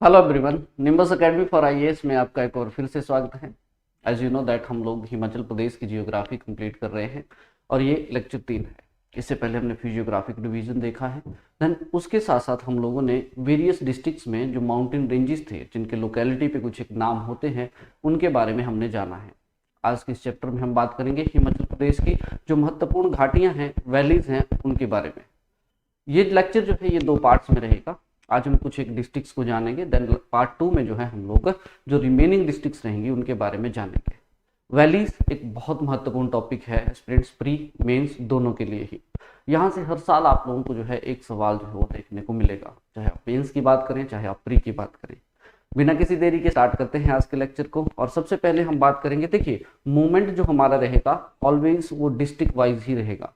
Hello everyone, nimbus academy for IAS में आपका एक और फिर से स्वागत है। एज यू नो दैट हम लोग हिमाचल प्रदेश की जियोग्राफी कंप्लीट कर रहे हैं और ये लेक्चर 3 है। इससे पहले हमने फिजियोग्राफिक डिवीजन देखा है। देन उसके साथ साथ हम लोगों ने वेरियस डिस्ट्रिक्ट्स में जो माउंटेन रेंजेस थे, जिनके लोकेलिटी पे कुछ एक नाम होते हैं, उनके बारे में हमने जाना है। आज के इस चैप्टर में हम बात करेंगे हिमाचल प्रदेश की जो महत्वपूर्ण घाटियां हैं, वैलीज हैं, उनके बारे में। ये लेक्चर जो है ये 2 पार्ट्स में रहेगा। आज हम कुछ एक डिस्ट्रिक्ट्स को जानेंगे, देन पार्ट 2 में जो है हम लोग जो रिमेनिंग डिस्ट्रिक्ट्स रहेंगी उनके बारे में जानेंगे। वैलीज एक बहुत महत्वपूर्ण टॉपिक है स्टूडेंट्स, प्री मेंस दोनों के लिए ही। यहाँ से हर साल आप लोगों को जो है एक सवाल जो है वो देखने को मिलेगा, चाहे आप मेंस की बात करें चाहे आप प्री की बात करें। बिना किसी देरी के स्टार्ट करते हैं आज के लेक्चर को। और सबसे पहले हम बात करेंगे, देखिए मूवमेंट जो हमारा रहेगा ऑलवेज वो डिस्ट्रिक्ट वाइज ही रहेगा।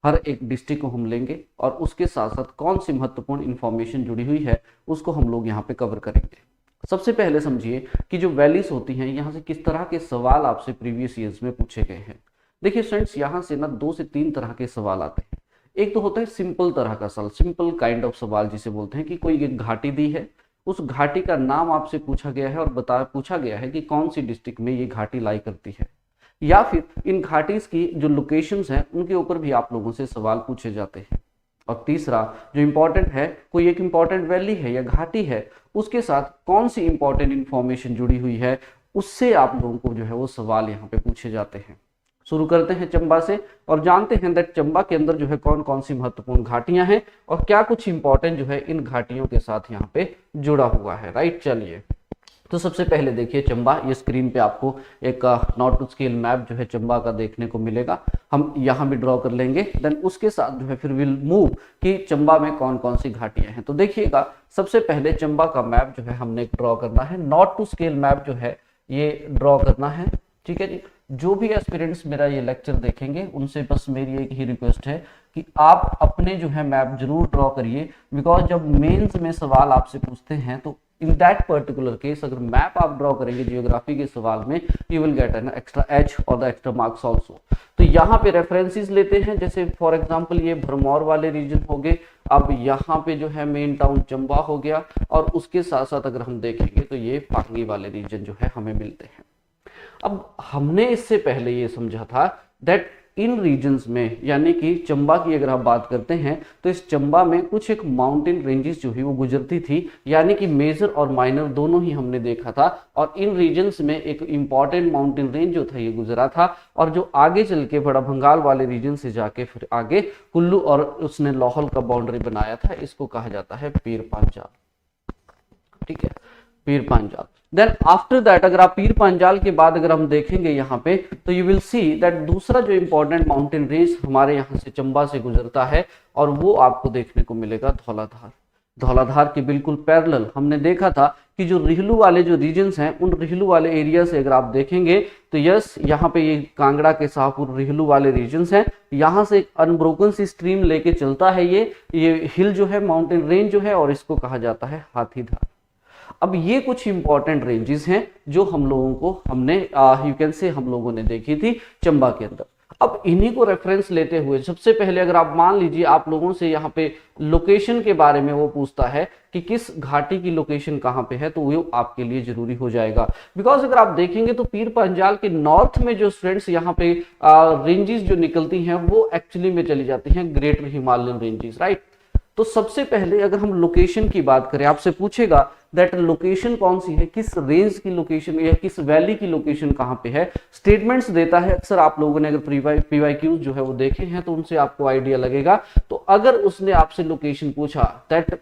हर एक डिस्ट्रिक्ट को हम लेंगे और उसके साथ साथ कौन सी महत्वपूर्ण इंफॉर्मेशन जुड़ी हुई है उसको हम लोग यहाँ पे कवर करेंगे। सबसे पहले समझिए कि जो वैलीज होती हैं यहाँ से किस तरह के सवाल आपसे प्रीवियस ईयर्स में पूछे गए हैं। देखिए स्टूडेंट्स, यहाँ से ना 2 से 3 तरह के सवाल आते हैं। एक तो होता है सिंपल तरह का सवाल, सिंपल काइंड ऑफ सवाल जिसे बोलते हैं कि कोई एक घाटी दी है, उस घाटी का नाम आपसे पूछा गया है और पूछा गया है कि कौन सी डिस्ट्रिक्ट में ये घाटी लाई करती है, या फिर इन घाटीज की जो लोकेशंस हैं उनके ऊपर भी आप लोगों से सवाल पूछे जाते हैं। और तीसरा जो इंपॉर्टेंट है, कोई एक इंपॉर्टेंट वैली है या घाटी है, उसके साथ कौन सी इंपॉर्टेंट इंफॉर्मेशन जुड़ी हुई है, उससे आप लोगों को जो है वो सवाल यहाँ पे पूछे जाते हैं। शुरू करते हैं चंबा से और जानते हैं दैट चंबा के अंदर जो है कौन कौन सी महत्वपूर्ण घाटियां हैं और क्या कुछ इंपॉर्टेंट जो है इन घाटियों के साथ यहाँ पे जुड़ा हुआ है। राइट, चलिए तो सबसे पहले देखिए चंबा, ये स्क्रीन पे आपको एक नॉट टू स्केल मैप जो है चंबा का देखने को मिलेगा। हम यहाँ भी ड्रॉ कर लेंगे, देन उसके साथ जो है फिर विल मूव कि चंबा में कौन कौन सी घाटियां हैं। तो देखिएगा सबसे पहले चंबा का मैप जो है हमने ड्रॉ करना है, नॉट टू स्केल मैप जो है ये ड्रॉ करना है। ठीक है जी, जो भी एस्पिरेंट्स मेरा ये लेक्चर देखेंगे उनसे बस मेरी एक ही रिक्वेस्ट है कि आप अपने जो है मैप जरूर ड्रॉ करिए, बिकॉज जब मेंस में सवाल आपसे पूछते हैं तो इन दैट पर्टिकुलर केस अगर मैप आप ड्रॉ करेंगे जियोग्राफी के सवाल में, you will get an extra H और द एक्स्ट्रा मार्क्स आल्सो। तो यहाँ पे रेफरेंसेस लेते हैं, जैसे फॉर एग्जांपल ये भरमौर वाले रीजन हो गए, अब यहाँ पे जो है मेन टाउन चंबा हो गया, और उसके साथ साथ अगर हम देखेंगे तो ये पांगी वाले रीजन जो है हमें मिलते हैं। अब हमने इससे पहले ये समझा था दैट इन रीजन्स में, यानी कि चंबा की अगर आप बात करते हैं तो इस चंबा में कुछ एक माउंटेन रेंजेस जो है वो गुजरती थी, यानी कि मेजर और माइनर दोनों ही हमने देखा था। और इन रीजन्स में एक इंपॉर्टेंट माउंटेन रेंज जो था ये गुजरा था, और जो आगे चल के बड़ा भंगाल वाले रीजन से जाके फिर आगे कुल्लू और उसने लाहौल का बाउंड्री बनाया था, इसको कहा जाता है पीर पांचाल। ठीक है, पीर पांचाल। देन आफ्टर दैट अगर आप पीर पांचाल के बाद अगर हम देखेंगे यहाँ पे तो यू विल सी दैट दूसरा जो इंपॉर्टेंट माउंटेन रेंज हमारे यहाँ से चंबा से गुजरता है और वो आपको देखने को मिलेगा धौलाधार। धौलाधार के बिल्कुल पैरेलल हमने देखा था कि जो रिहलू वाले जो रीजन्स हैं उन रिहलू वाले एरिया से अगर आप देखेंगे तो यस, यहाँ पे ये कांगड़ा के शाहपुर रिहलू वाले रीजन्स हैं, यहाँ से एक अनब्रोकन सी स्ट्रीम लेके चलता है ये हिल जो है माउंटेन रेंज जो है, और इसको कहा जाता है हाथीधार। अब ये कुछ इंपॉर्टेंट रेंजेस हैं जो हम लोगों को हमने यू कैन से हम लोगों ने देखी थी चंबा के अंदर। अब इन्हीं को रेफरेंस लेते हुए सबसे पहले अगर आप मान लीजिए आप लोगों से यहाँ पे लोकेशन के बारे में वो पूछता है कि किस घाटी की लोकेशन कहाँ पे है, तो वो आपके लिए जरूरी हो जाएगा। बिकॉज अगर आप देखेंगे तो पीर पंजाल के नॉर्थ में जो स्टूडेंट्स यहाँ पे रेंजेस जो निकलती हैं वो एक्चुअली में चली जाती हैं ग्रेटर हिमालयन रेंजेस। राइट, तो सबसे पहले अगर हम लोकेशन की बात करें, आपसे पूछेगा दैट लोकेशन कौन सी है, किस रेंज की लोकेशन या किस वैली की लोकेशन कहाँ पे है, स्टेटमेंट्स देता है। अक्सर आप लोगों ने अगर पीवाईक्यूज जो है वो देखे हैं तो उनसे आपको आइडिया लगेगा। तो अगर उसने आपसे लोकेशन पूछा दैट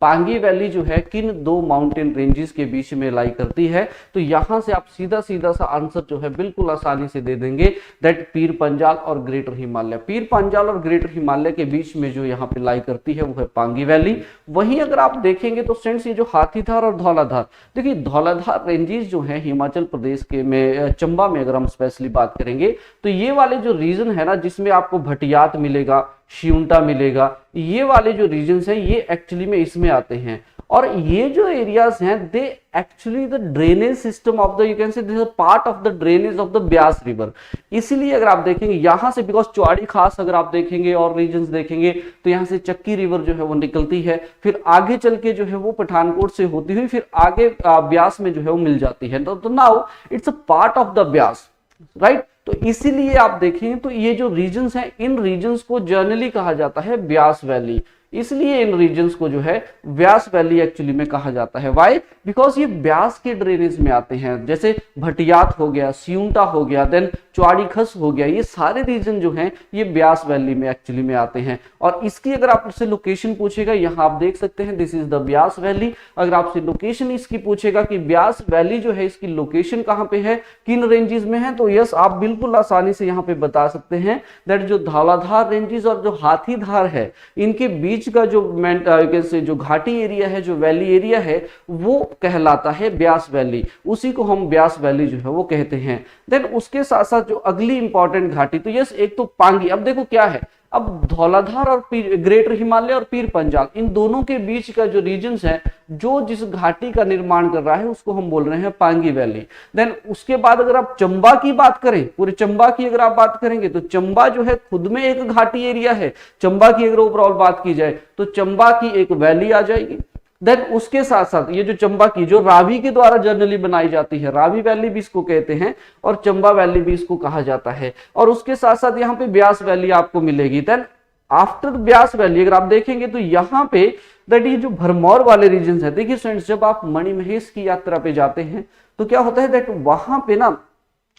पांगी वैली जो है किन 2 माउंटेन रेंजेस के बीच में लाई करती है, तो यहां से आप सीधा सीधा सा आंसर जो है बिल्कुल आसानी से दे देंगे दैट पीर पंजाल और ग्रेटर हिमालय। पीर पंजाल और ग्रेटर हिमालय के बीच में जो यहाँ पे लाई करती है वो है पांगी वैली। वहीं अगर आप देखेंगे तो फ्रेंड्स ये जो हाथीधार और धौलाधार, देखिए धौलाधार रेंजेस जो है हिमाचल प्रदेश के में चंबा में अगर हम स्पेशली बात करेंगे तो ये वाले जो रीजन है ना जिसमें आपको भटियात मिलेगा, शिउंटा मिलेगा, ये वाले जो रीजन्स हैं ये एक्चुअली में इसमें आते हैं। और ये जो एरियाज हैं they actually the drainage system of the, you can say this is part of the drainage of the Beas river. इसीलिए अगर आप देखेंगे यहां से, बिकॉज चौड़ी खास अगर आप देखेंगे और रीजन्स देखेंगे तो यहां से चक्की रिवर जो है वो निकलती है, फिर आगे चल के जो है वो पठानकोट से होती हुई फिर आगे ब्यास में जो है वो मिल जाती है। तो now it's a part of the Beas, right. तो इसीलिए आप देखें तो ये जो रीजन्स हैं, इन रीजन्स को जनरली कहा जाता है ब्यास वैली। इसलिए इन रीजन्स को जो है व्यास वैली एक्चुअली में कहा जाता है। व्हाई? बिकॉज ये ब्यास के ड्रेनेज में आते हैं, जैसे भटियात हो गया, सियूंटा हो गया, देन चौड़ी खस हो गया, ये सारे रीजन जो हैं ये ब्यास वैली में एक्चुअली में आते हैं। और इसकी अगर आपसे लोकेशन पूछेगा, यहाँ आप देख सकते हैं this is the Beas valley. अगर आपसे लोकेशन इसकी पूछेगा कि ब्यास वैली जो है इसकी लोकेशन कहाँ पे है, किन रेंजेस में है, तो यस आप बिल्कुल आसानी से यहाँ पे बता सकते हैं दैट जो धौलाधार रेंजेस और जो हाथीधार है इनके बीच का जो जो घाटी एरिया है, जो वैली एरिया है, वो कहलाता है ब्यास वैली। उसी को हम ब्यास वैली जो है वो कहते हैं। देन उसके साथ साथ जो अगली इंपॉर्टेंट घाटी, तो यस एक तो पांगी। अब देखो क्या है, अब धौलाधार और ग्रेटर हिमालय और पीर पंजाल, इन दोनों के बीच का जो रीजन्स है, जो जिस घाटी का निर्माण कर रहा है उसको हम बोल रहे हैं पांगी वैली। देन उसके बाद अगर आप चंबा की बात करें, पूरे चंबा की अगर आप बात करेंगे तो चंबा जो है खुद में एक घाटी एरिया है। चंबा की अगर ओवरऑल बात की जाए तो चंबा की एक वैली आ जाएगी। देन उसके साथ साथ ये जो चंबा की, जो रावी के द्वारा जनरली बनाई जाती है, रावी वैली भी इसको कहते हैं और चंबा वैली भी इसको कहा जाता है। और उसके साथ साथ यहाँ पे ब्यास वैली आपको मिलेगी। देन आफ्टर ब्यास वैली अगर आप देखेंगे तो यहाँ पे दैट ये जो भरमौर वाले रीजन है, देखिए स्टूडेंट्स जब आप मणिमहेश की यात्रा पे जाते हैं तो क्या होता है दैट वहां पे ना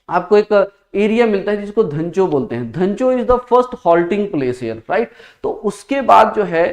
आपको एक एरिया मिलता है जिसको धंचो बोलते हैं। Dhancho is the first halting place here, right. तो उसके बाद जो है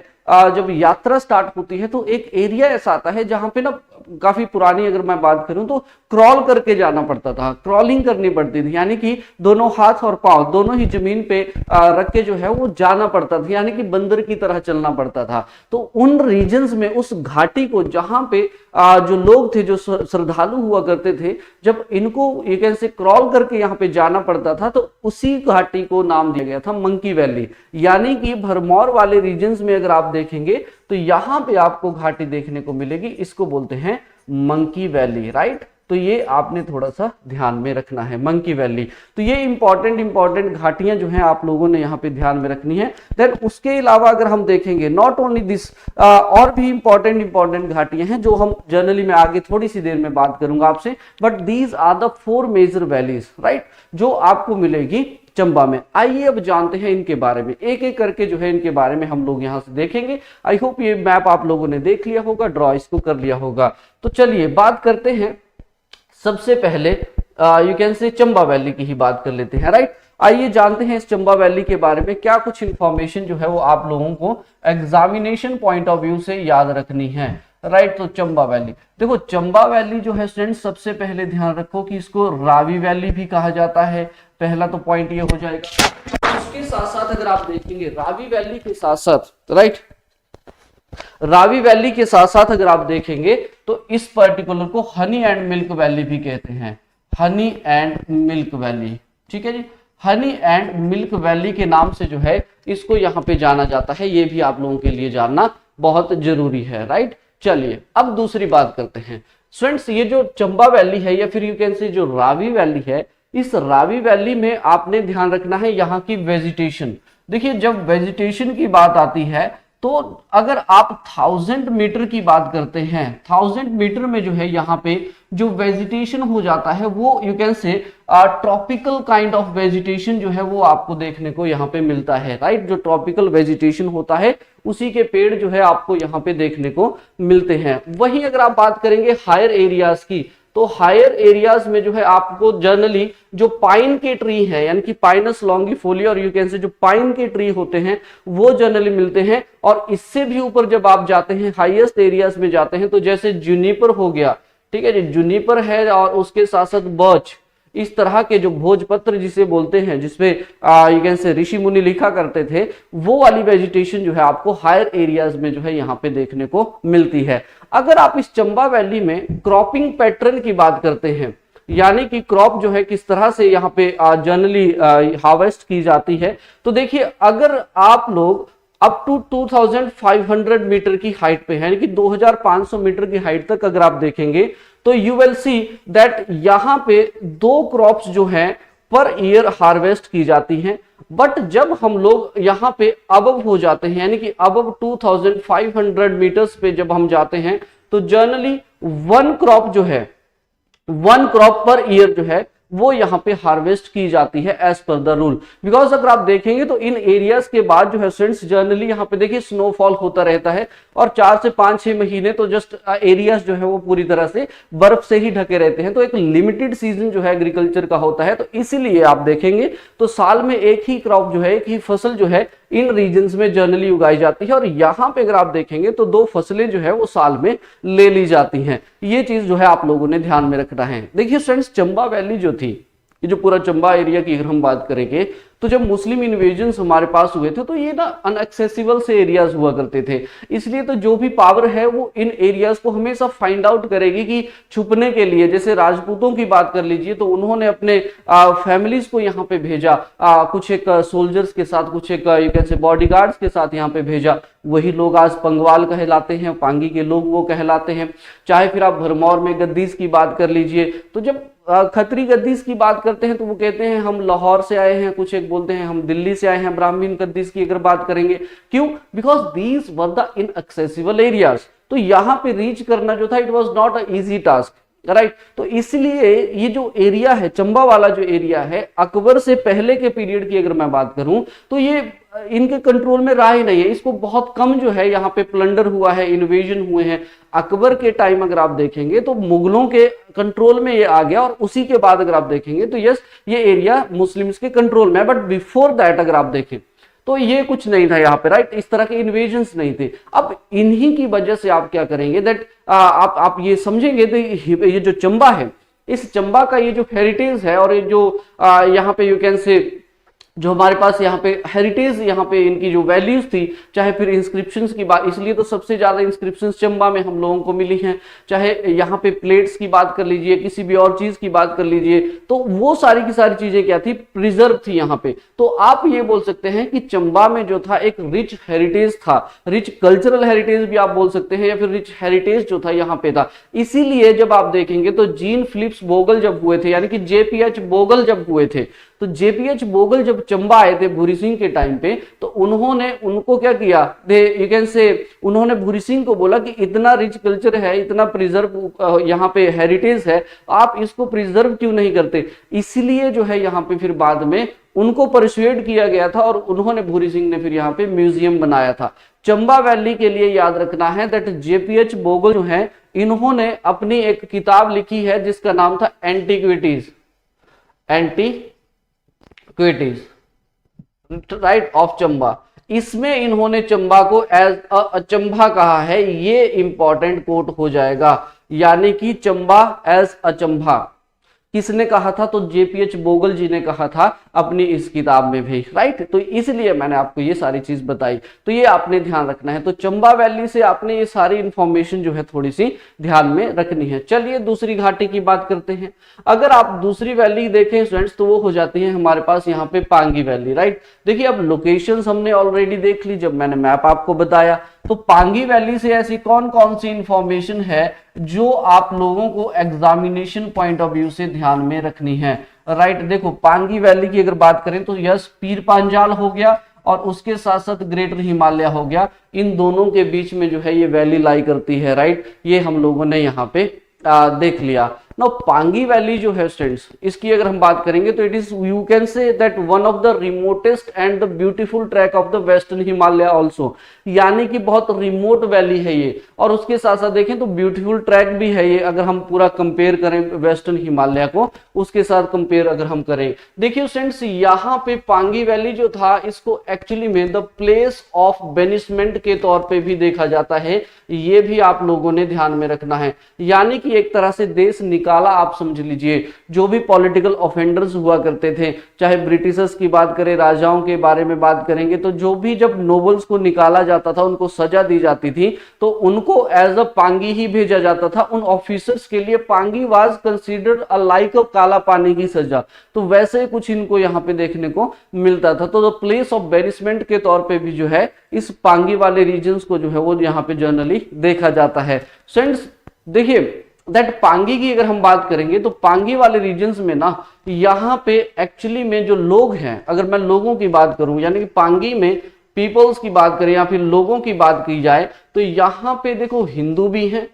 जब यात्रा स्टार्ट होती है तो एक एरिया ऐसा आता है जहां पे ना काफी पुरानी अगर मैं बात करूं तो क्रॉल करके जाना पड़ता था, क्रॉलिंग करनी पड़ती थी, यानी कि दोनों हाथ और पांव दोनों ही जमीन पे रख के जो है वो जाना पड़ता था, यानी कि बंदर की तरह चलना पड़ता था। तो उन रीजन्स में उस घाटी को जहां पे जो लोग थे, जो श्रद्धालु हुआ करते थे, जब इनको ये कैसे क्रॉल करके यहाँ पे जाना पड़ता था तो उसी घाटी को नाम दिया गया था मंकी वैली। यानी कि भरमौर वाले रीजन्स में अगर आप देखेंगे तो यहां पे आपको घाटी देखने को मिलेगी, इसको बोलते हैं मंकी वैली, राइट। तो ये आपने थोड़ा सा ध्यान में रखना है, मंकी वैली। तो ये इंपॉर्टेंट घाटियां जो हैं आप लोगों ने यहाँ पे ध्यान में रखनी है। देन उसके अलावा अगर हम देखेंगे नॉट ओनली दिस, और भी इंपॉर्टेंट घाटियां हैं जो हम जनरली मैं आगे थोड़ी सी देर में बात करूंगा आपसे, but these are the 4 major valleys, right, जो आपको मिलेगी चंबा में। आइए अब जानते हैं इनके बारे में, एक एक करके जो है इनके बारे में हम लोग यहां से देखेंगे। आई होप ये मैप आप लोगों ने देख लिया होगा, ड्रॉ इसको कर लिया होगा। तो चलिए बात करते हैं, सबसे पहले you can say Chamba valley की ही बात कर लेते हैं, राइट। आइए जानते हैं इस चंबा वैली के बारे में क्या कुछ इंफॉर्मेशन जो है वो आप लोगों को एग्जामिनेशन पॉइंट ऑफ व्यू से याद रखनी है, राइट। तो चंबा वैली, देखो चंबा वैली जो है स्टूडेंट्स सबसे पहले ध्यान रखो कि इसको रावी वैली भी कहा जाता है, पहला तो पॉइंट ये हो जाएगा। उसके साथ साथ अगर आप देखेंगे रावी वैली के साथ साथ, राइट, रावी वैली के साथ साथ अगर आप देखेंगे तो इस पर्टिकुलर को हनी एंड मिल्क वैली भी कहते हैं, हनी एंड मिल्क वैली, ठीक है जी। हनी एंड मिल्क वैली के नाम से जो है इसको यहाँ पे जाना जाता है, ये भी आप लोगों के लिए जानना बहुत जरूरी है, राइट। चलिए अब दूसरी बात करते हैं स्टूडेंट्स, ये जो चंबा वैली है या फिर यू कैन से जो रावी वैली है, इस रावी वैली में आपने ध्यान रखना है यहाँ की वेजिटेशन। देखिए जब वेजिटेशन की बात आती है तो अगर आप 1000 मीटर की बात करते हैं, 1000 मीटर में जो है यहाँ पे जो वेजिटेशन हो जाता है वो you can say tropical kind of vegetation जो है वो आपको देखने को यहाँ पे मिलता है, राइट। जो ट्रॉपिकल वेजिटेशन होता है उसी के पेड़ जो है आपको यहाँ पे देखने को मिलते हैं। वहीं अगर आप बात करेंगे हायर एरियाज की, तो हायर एरियाज में जो है आपको जनरली जो पाइन के ट्री है, यानी कि पाइनस लॉन्गिफोलिया और यू कैन से जो पाइन के ट्री होते हैं वो जनरली मिलते हैं। और इससे भी ऊपर जब आप जाते हैं हाईएस्ट एरियाज में जाते हैं तो जैसे जूनिपर हो गया, ठीक है जी, जूनिपर है, और उसके साथ साथ बर्च, इस तरह के जो भोजपत्र जिसे बोलते हैं, जिसपे यू कैन से ऋषि मुनि लिखा करते थे, वो वाली वेजिटेशन जो है आपको हायर एरियाज में जो है यहाँ पे देखने को मिलती है। अगर आप इस चंबा वैली में क्रॉपिंग पैटर्न की बात करते हैं, यानी कि क्रॉप जो है किस तरह से यहाँ पे जनरली हार्वेस्ट की जाती है, तो देखिए अगर आप लोग अप टू 2500 मीटर की हाइट पे है, यानी कि 2500 मीटर की हाइट तक अगर आप देखेंगे तो यू विल सी दैट यहां पे 2 क्रॉप्स जो हैं पर ईयर हार्वेस्ट की जाती हैं। बट जब हम लोग यहाँ पे अबव हो जाते हैं, यानी कि अबव 2500 मीटर्स पे जब हम जाते हैं, तो जनरली 1 क्रॉप जो है, 1 क्रॉप पर ईयर जो है वो यहाँ पे हार्वेस्ट की जाती है as per the rule. Because अगर आप देखेंगे तो इन एरियाज के बाद जो है स्टूडेंट्स जनरली यहाँ पे देखिए स्नोफॉल होता रहता है, और 4 से 5-6 महीने तो जस्ट एरियाज जो है वो पूरी तरह से बर्फ से ही ढके रहते हैं। तो एक लिमिटेड सीजन जो है एग्रीकल्चर का होता है, तो इसीलिए आप देखेंगे तो साल में एक ही क्रॉप जो है, एक ही फसल जो है इन रीजन्स में जनरली उगाई जाती है। और यहाँ पे अगर आप देखेंगे तो 2 फसलें जो है वो साल में ले ली जाती हैं। ये चीज जो है आप लोगों ने ध्यान में रखना है। देखिए फ्रेंड्स, चंबा वैली जो थी, ये जो पूरा चंबा एरिया की अगर हम बात करेंगे, तो जब मुस्लिम इन्वेजन हमारे पास हुए थे तो ये ना अनएक्सेसिबल से एरियाज हुआ करते थे। इसलिए तो जो भी पावर है वो इन एरियाज को हमेशा फाइंड आउट करेगी कि छुपने के लिए, जैसे राजपूतों की बात कर लीजिए तो उन्होंने अपने फैमिलीज को यहाँ पे भेजा, कुछ एक सोल्जर्स के साथ, कुछ एक कैसे बॉडीगार्ड्स के साथ यहाँ पे भेजा। वही लोग आज पंगवाल कहलाते हैं, पांगी के लोग वो कहलाते हैं। चाहे फिर आप भरमौर में गद्दीस की बात कर लीजिए, तो जब खत्री गद्दीस की बात करते हैं तो वो कहते हैं हम लाहौर से आए हैं, कुछ एक बोलते हैं हम दिल्ली से आए हैं। ब्राह्मीण गद्दीस की अगर बात करेंगे, क्यों? Because these were the inaccessible areas. तो यहाँ पे रीच करना जो था, it was not a easy task, right. तो इसलिए ये जो एरिया है, चंबा वाला जो एरिया है, अकबर से पहले के पीरियड की अगर मैं बात करूं तो ये इनके कंट्रोल में रहा ही नहीं है। इसको बहुत कम जो है यहाँ पे प्लंडर हुआ है, इन्वेजन हुए हैं। अकबर के टाइम अगर आप देखेंगे तो मुगलों के कंट्रोल में ये आ गया, और उसी के बाद अगर आप देखेंगे तो यस, ये एरिया मुस्लिम्स के कंट्रोल में है। बट बिफोर दैट अगर आप देखें तो ये कुछ नहीं था यहाँ पे, राइट। इस तरह के इन्वेजन्स नहीं थे। अब इन्हीं की वजह से आप क्या करेंगे दैट आप ये समझेंगे तो ये जो चंबा है, इस चंबा का ये जो हेरिटेज है, और ये जो यहाँ पे यू कैन से जो हमारे पास यहाँ पे हेरिटेज, यहाँ पे इनकी जो वैल्यूज थी, चाहे फिर इंस्क्रिप्शंस की बात, इसलिए तो सबसे ज्यादा इंस्क्रिप्शंस चंबा में हम लोगों को मिली हैं। चाहे यहाँ पे प्लेट्स की बात कर लीजिए, किसी भी और चीज की बात कर लीजिए, तो वो सारी की सारी चीजें क्या थी, प्रिजर्व थी यहाँ पे। तो आप ये बोल सकते हैं कि चंबा में जो था एक रिच हेरिटेज था, रिच कल्चरल हेरिटेज भी आप बोल सकते हैं, या फिर रिच हेरिटेज जो था यहाँ पे था। इसीलिए जब आप देखेंगे तो जीन फिलिप्स बोगल जब हुए थे, यानी कि JPH बोगल जब हुए थे, तो JPH बोगल जब चंबा आए थे भूरी सिंह के टाइम पे, तो उन्होंने उनको क्या किया, यू कैन से उन्होंने भूरी सिंह को बोला कि इतना रिच कल्चर है, इतना प्रिजर्व यहाँ पे हेरिटेज है, आप इसको प्रिजर्व क्यों नहीं करते। इसलिए जो है यहाँ पे फिर बाद में उनको परसुएड किया गया था, और उन्होंने भूरी सिंह ने फिर यहाँ पे म्यूजियम बनाया था। चंबा वैली के लिए याद रखना है दैट JPH बोगल जो है, इन्होंने अपनी एक किताब लिखी है जिसका नाम था एंटीक्विटीज, राइट ऑफ चंबा। इसमें इन्होंने चंबा को एज अचंबा कहा है। ये इंपॉर्टेंट कोट हो जाएगा, यानी कि चंबा एज अचंबा किसने कहा था, तो JPH बोगल जी ने कहा था अपनी इस किताब में भी, राइट। तो इसलिए मैंने आपको ये सारी चीज बताई, तो ये आपने ध्यान रखना है। तो चंबा वैली से आपने ये सारी इंफॉर्मेशन जो है थोड़ी सी ध्यान में रखनी है। चलिए दूसरी घाटी की बात करते हैं। अगर आप दूसरी वैली देखें स्टूडेंट्स, तो वो हो जाती है हमारे पास यहाँ पे पांगी वैली, राइट। देखिए अब लोकेशंस हमने ऑलरेडी देख ली जब मैंने मैप आपको बताया। तो पांगी वैली से ऐसी कौन कौन सी इंफॉर्मेशन है जो आप लोगों को एग्जामिनेशन पॉइंट ऑफ व्यू से ध्यान में रखनी है, राइट। देखो पांगी वैली की अगर बात करें तो यस, पीर पांजाल हो गया, और उसके साथ साथ ग्रेटर हिमालय हो गया। इन दोनों के बीच में जो है ये वैली लाई करती है, राइट। ये हम लोगों ने यहाँ पे देख लिया। नाउ पांगी वैली जो है स्टूडेंट्स, इसकी अगर हम बात करेंगे तो it is, you can say that one of the remotest and the beautiful track of the western Himalaya also, यानी कि बहुत रिमोट वैली है ये, और उसके साथ साथ देखें तो ब्यूटीफुल ट्रैक भी है ये। अगर हम पूरा कंपेयर करें वेस्टर्न हिमालय को उसके साथ कंपेयर अगर हम करें, देखिए फ्रेंड्स यहाँ पे पांगी वैली जो था, इसको एक्चुअली में द प्लेस ऑफ बेनिसमेंट के तौर पे भी देखा जाता है। ये भी आप लोगों ने ध्यान में रखना है, यानी कि एक तरह से देश निकाल निकाला, आप समझ लीजिए जो भी पॉलिटिकल ऑफेंडर्स हुआ करते थे, चाहे ब्रिटिशर्स की बात करें, राजाओं के बारे में बात करेंगे, तो जो भी जब नोबल्स को निकाला जाता था, उनको सजा दी जाती थी, तो उनको एज अ पांगी ही भेजा जाता था। उन ऑफिसर्स के लिए Pangi was considered a like अ काला पानी की सजा। तो वैसे कुछ इनको यहाँ पे देखने को मिलता था। तो प्लेस ऑफ बेनिसमेंट के तौर पे भी जो है इस पांगी वाले रीजन्स को जो है वो यहाँ पे जनरली देखा जाता है। फ्रेंड्स देखिए दैट पांगी की अगर हम बात करेंगे तो पांगी वाले रीजन्स में ना यहाँ पे एक्चुअली में जो लोग हैं, अगर मैं लोगों की बात करूं, यानी कि पांगी में पीपल्स की बात करें या फिर लोगों की बात की जाए, तो यहाँ पे देखो हिंदू भी हैं,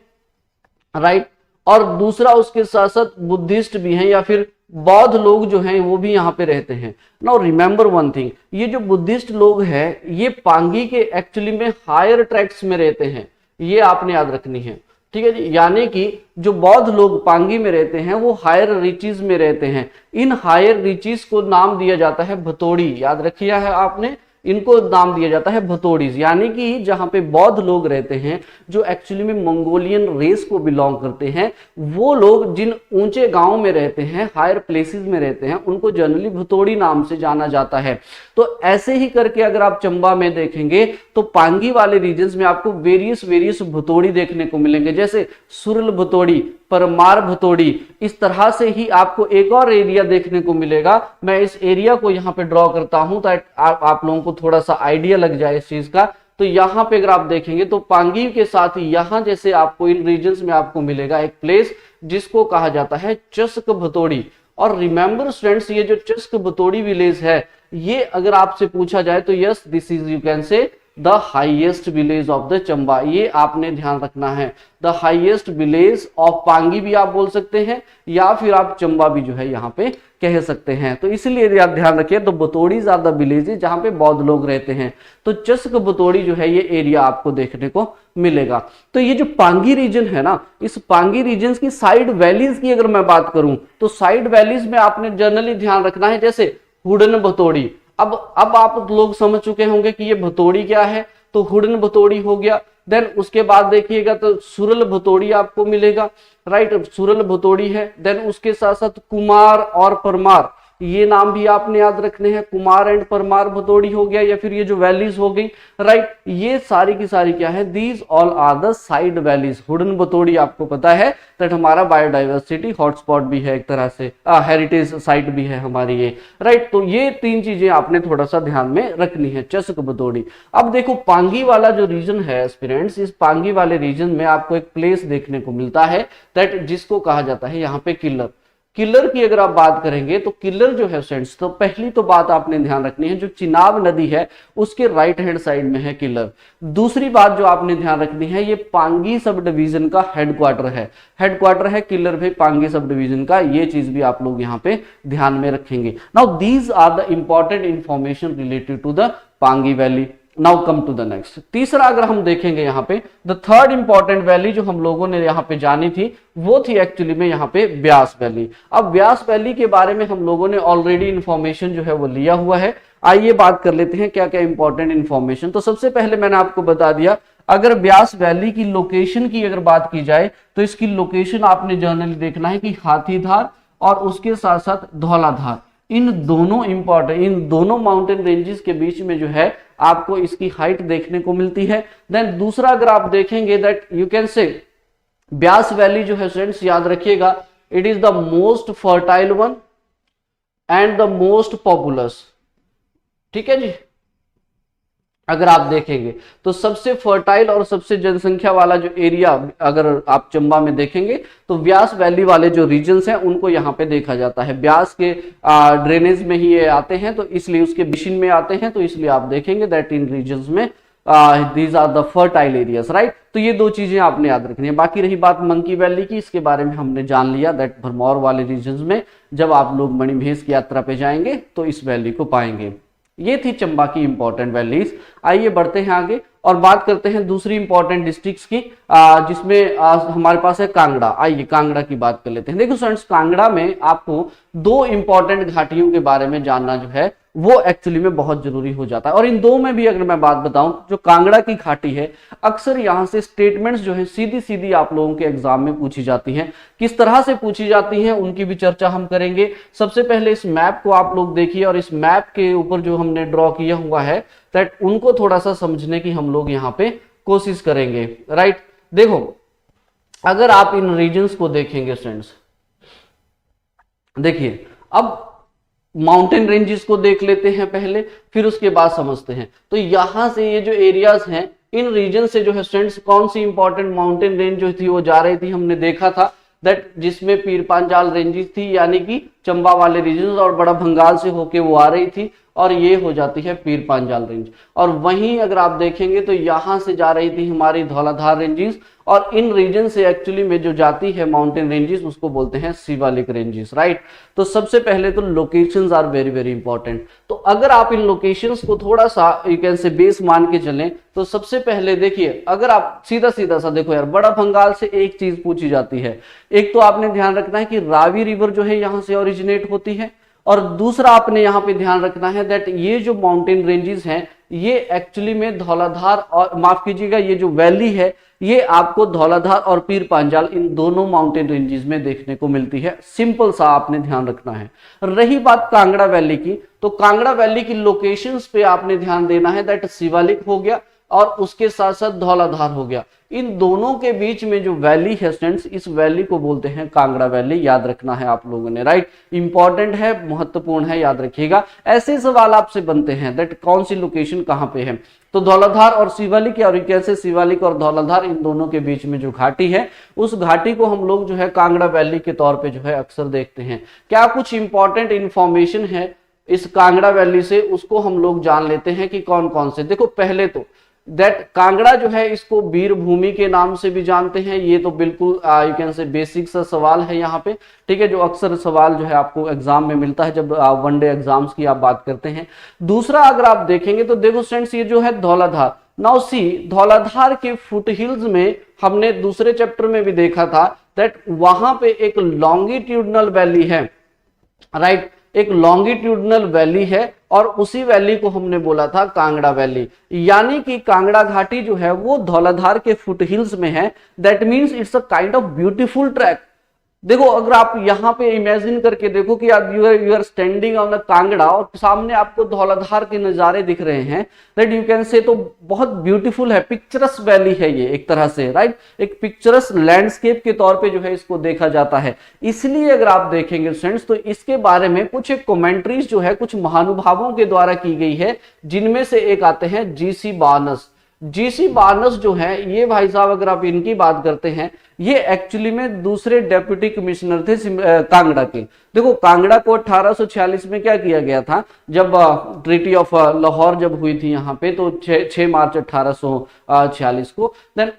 राइट, और दूसरा उसके साथ साथ बुद्धिस्ट भी हैं या फिर बौद्ध लोग जो हैं वो भी यहाँ पे रहते हैं। नाउ रिमेंबर वन थिंग, ये जो बुद्धिस्ट लोग हैं ये पांगी के एक्चुअली में हायर ट्रैक्ट्स में रहते हैं, ये आपने याद रखनी है, ठीक है जी। यानी कि जो बौद्ध लोग पांगी में रहते हैं वो हायर रिचीज में रहते हैं। इन हायर रिचीज को नाम दिया जाता है भतोड़ी, याद रखिया है आपने, इनको नाम दिया जाता है भतोड़ीज। यानी कि जहां पे बौद्ध लोग रहते हैं जो एक्चुअली में मंगोलियन रेस को बिलोंग करते हैं, वो लोग जिन ऊंचे गांव में रहते हैं, हायर प्लेसेस में रहते हैं, उनको जनरली भतोड़ी नाम से जाना जाता है। तो ऐसे ही करके अगर आप चंबा में देखेंगे तो पांगी वाले रीजन्स में आपको वेरियस भतोड़ी देखने को मिलेंगे, जैसे सुरल भतोड़ी, परमार भतोड़ी। इस तरह से ही आपको एक और एरिया देखने को मिलेगा। मैं इस एरिया को यहाँ पे ड्रॉ करता हूं ताकि आप लोगों को थोड़ा सा आइडिया लग जाए इस चीज का। तो यहाँ पे अगर आप देखेंगे तो पांगी के साथ ही यहाँ जैसे आपको इन रीजन्स में आपको मिलेगा एक प्लेस जिसको कहा जाता है चस्क भतोड़ी। और रिमेंबर स्टूडेंट्स, ये जो चस्क भतोड़ी विलेज है, ये अगर आपसे पूछा जाए तो yes this is you can say the highest village of the Chamba, ये आपने ध्यान रखना है। The highest village of Pangi भी आप बोल सकते हैं या फिर आप चंबा भी जो है यहाँ पे कह सकते हैं। तो इसलिए आप ध्यान रखिए, तो बतौड़ीज आर द विलेजेस जहां पे बौद्ध लोग रहते हैं। तो चस्क बतौड़ी जो है ये एरिया आपको देखने को मिलेगा। तो ये जो पांगी रीजन है ना, इस पांगी रीजन की साइड वैलीज की अगर मैं बात करूं तो साइड वैलीज में आपने जनरली ध्यान रखना है, जैसे हुडन भतौड़ी। अब आप लोग समझ चुके होंगे कि ये भतौड़ी क्या है, तो हुडन भतौड़ी हो गया। देन उसके बाद देखिएगा तो सुरल भतौड़ी आपको मिलेगा, राइट, सुरल भतौड़ी है। देन उसके साथ साथ कुमार और परमार, ये नाम भी आपने याद रखने हैं। कुमार एंड परमार भतौड़ी हो गया, या फिर ये जो वैलीज हो गई, राइट, ये सारी की सारी क्या है, these all are the side valleys. Hudan Bhatori आपको पता है दैट हमारा बायोडाइवर्सिटी हॉटस्पॉट भी है, एक तरह से हेरिटेज साइट भी है हमारी ये, राइट। तो ये तीन चीजें आपने थोड़ा सा ध्यान में रखनी है, चस्क भतौड़ी। अब देखो पांगी वाला जो रीजन है एस्पिरेंट्स, इस पांगी वाले रीजन में आपको एक प्लेस देखने को मिलता है दैट जिसको कहा जाता है यहाँ पे किल्लर। किल्लर की अगर आप बात करेंगे तो किल्लर जो है फ्रेंड्स, तो पहली तो बात आपने ध्यान रखनी है, जो चिनाब नदी है उसके राइट हैंड साइड में है किल्लर। दूसरी बात जो आपने ध्यान रखनी है, ये पांगी सब डिवीजन का हेडक्वार्टर है। हेडक्वार्टर है किल्लर भाई पांगी सब डिवीजन का, ये चीज भी आप लोग यहाँ पे ध्यान में रखेंगे। Now these are the important information related to the Pangi valley. Now come to the next. तीसरा अगर हम देखेंगे यहाँ पे, द थर्ड इंपॉर्टेंट वैली जो हम लोगों ने यहाँ पे जानी थी वो थी एक्चुअली में यहाँ पे ब्यास वैली। अब ब्यास वैली के बारे में हम लोगों ने ऑलरेडी इंफॉर्मेशन जो है वो लिया हुआ है। आइए बात कर लेते हैं क्या क्या इंपॉर्टेंट इंफॉर्मेशन। तो सबसे पहले मैंने आपको बता दिया, अगर ब्यास वैली की लोकेशन की अगर बात की जाए तो इसकी लोकेशन आपने जनरली देखना है कि हाथीधार और उसके साथ साथ धौलाधार, इन दोनों माउंटेन रेंजेस के बीच में जो है आपको इसकी हाइट देखने को मिलती है। देन दूसरा अगर आप देखेंगे that you can say Beas valley जो है फ्रेंड्स, याद रखिएगा, it is the most fertile one and the most populous. ठीक है जी, अगर आप देखेंगे तो सबसे फर्टाइल और सबसे जनसंख्या वाला जो एरिया अगर आप चंबा में देखेंगे तो ब्यास वैली वाले जो रीजन्स हैं उनको यहाँ पे देखा जाता है। ब्यास के ड्रेनेज में ही ये आते हैं, तो इसलिए उसके बेसिन में आते हैं, तो इसलिए आप देखेंगे दैट इन रीजन्स में these are the fertile areas, right. तो ये दो चीजें आपने याद रखनी है। बाकी रही बात मंकी वैली की, इसके बारे में हमने जान लिया दैट भरमौर वाले रीजन्स में जब आप लोग मणिमहेश की यात्रा पे जाएंगे तो इस वैली को पाएंगे। ये थी चंबा की इंपॉर्टेंट वैलीज। आइए बढ़ते हैं आगे और बात करते हैं दूसरी इंपॉर्टेंट डिस्ट्रिक्ट्स की, जिसमें हमारे पास है कांगड़ा। आइए कांगड़ा की बात कर लेते हैं। देखो फ्रेंड्स, कांगड़ा में आपको दो इंपॉर्टेंट घाटियों के बारे में जानना जो है वो एक्चुअली में बहुत जरूरी हो जाता है। और इन दो में भी अगर मैं बात बताऊं, जो कांगड़ा की घाटी है, अक्सर यहां से स्टेटमेंट्स जो है सीधी सीधी आप लोगों के एग्जाम में पूछी जाती हैं। किस तरह से पूछी जाती हैं उनकी भी चर्चा हम करेंगे। सबसे पहले इस मैप को आप लोग देखिए, और इस मैप के ऊपर जो हमने ड्रॉ किया हुआ है दैट उनको थोड़ा सा समझने की हम लोग यहाँ पे कोशिश करेंगे, राइट। देखो, अगर आप इन रीजन्स को देखेंगे स्टूडेंट्स, देखिए अब माउंटेन रेंजेस को देख लेते हैं पहले, फिर उसके बाद समझते हैं। तो यहां से ये जो एरियाज हैं, इन रीजन से जो है स्टूडेंट्स कौन सी इंपॉर्टेंट माउंटेन रेंज जो थी वो जा रही थी, हमने देखा था दैट जिसमें पीर पांचाल रेंजेस थी, यानी कि चंबा वाले रीजन, और बड़ा भंगाल से होके वो आ रही थी, और ये हो जाती है पीर पांचाल रेंज। और वहीं अगर आप देखेंगे तो यहां से जा रही थी हमारी धौलाधार रेंजेस, और इन रीजन से एक्चुअली में जो जाती है माउंटेन रेंजेस उसको बोलते हैं शिवालिक रेंजेस, राइट। तो सबसे पहले तो locations are very very important. तो अगर आप इन लोकेशंस को थोड़ा सा यू कैन से बेस मान के चलें, तो सबसे पहले देखिए, अगर आप सीधा सीधा सा देखो यार, बड़ा भंगाल से एक चीज पूछी जाती है, एक तो आपने ध्यान रखना है कि रावी रिवर जो है यहां से ओरिजिनेट होती है, और दूसरा आपने यहां पे ध्यान रखना है दैट ये जो माउंटेन रेंजेस हैं ये एक्चुअली में धौलाधार, और माफ कीजिएगा ये जो वैली है ये आपको धौलाधार और पीर पांचाल इन दोनों माउंटेन रेंजेस में देखने को मिलती है। सिंपल सा आपने ध्यान रखना है। रही बात कांगड़ा वैली की, तो कांगड़ा वैली की लोकेशंस पे आपने ध्यान देना है दैट शिवालिक हो गया और उसके साथ साथ धौलाधार हो गया। इन दोनों के बीच में जो वैली है स्टूडेंट्स, इस वैली को बोलते हैं कांगड़ा वैली। याद रखना है आप लोगों ने, राइट। इंपॉर्टेंट है, महत्वपूर्ण है, याद रखिएगा। ऐसे सवाल आपसे बनते हैं दैट कौन सी लोकेशन कहां पे है। तो धौलाधार और शिवालिक, और कैसे शिवालिक और धौलाधार इन दोनों के बीच में जो घाटी है, उस घाटी को हम लोग जो है कांगड़ा वैली के तौर पे जो है अक्सर देखते हैं। क्या कुछ इंपॉर्टेंट इंफॉर्मेशन है इस कांगड़ा वैली से, उसको हम लोग जान लेते हैं कि कौन कौन से। देखो, पहले तो दैट कांगड़ा जो है इसको वीर भूमि के नाम से भी जानते हैं। ये तो बिल्कुल यू कैन से बेसिक सा सवाल है यहाँ पे, ठीक है, जो अक्सर सवाल जो है आपको एग्जाम में मिलता है जब वनडे एग्जाम्स की आप बात करते हैं। दूसरा अगर आप देखेंगे तो देखो स्टूडेंट्स, ये जो है धौलाधार, नाउ सी धौलाधार के फुट हिल्स में हमने दूसरे चैप्टर में भी देखा था दैट वहां पे एक लॉन्गिट्यूडनल वैली है, राइट। एक लॉन्गिट्यूडनल वैली है और उसी वैली को हमने बोला था कांगड़ा वैली। यानी कि कांगड़ा घाटी जो है वो धौलाधार के फुट हिल्स में है। That means it's a kind of beautiful track. देखो, अगर आप यहाँ पे इमेजिन करके देखो कि you are standing on the Kangra और सामने आपको धौलाधार के नजारे दिख रहे हैं, दैट यू कैन से तो बहुत ब्यूटीफुल है, पिक्चरस वैली है ये एक तरह से, राइट। एक पिक्चरस लैंडस्केप के तौर पे जो है इसको देखा जाता है। इसलिए अगर आप देखेंगे फ्रेंड्स, तो इसके बारे में कुछ एक कमेंट्रीज जो है कुछ महानुभावों के द्वारा की गई है, जिनमें से एक आते हैं जीसी बार्नस। जीसी बार्नस जो है ये भाई साहब, अगर आप इनकी बात करते हैं, ये एक्चुअली में दूसरे डेप्यूटी कमिश्नर थे कांगड़ा के। देखो, कांगड़ा को 1846 में क्या किया गया था, जब ट्रीटी ऑफ लाहौर जब हुई थी यहाँ पे, तो 6 मार्च 1846 को, देन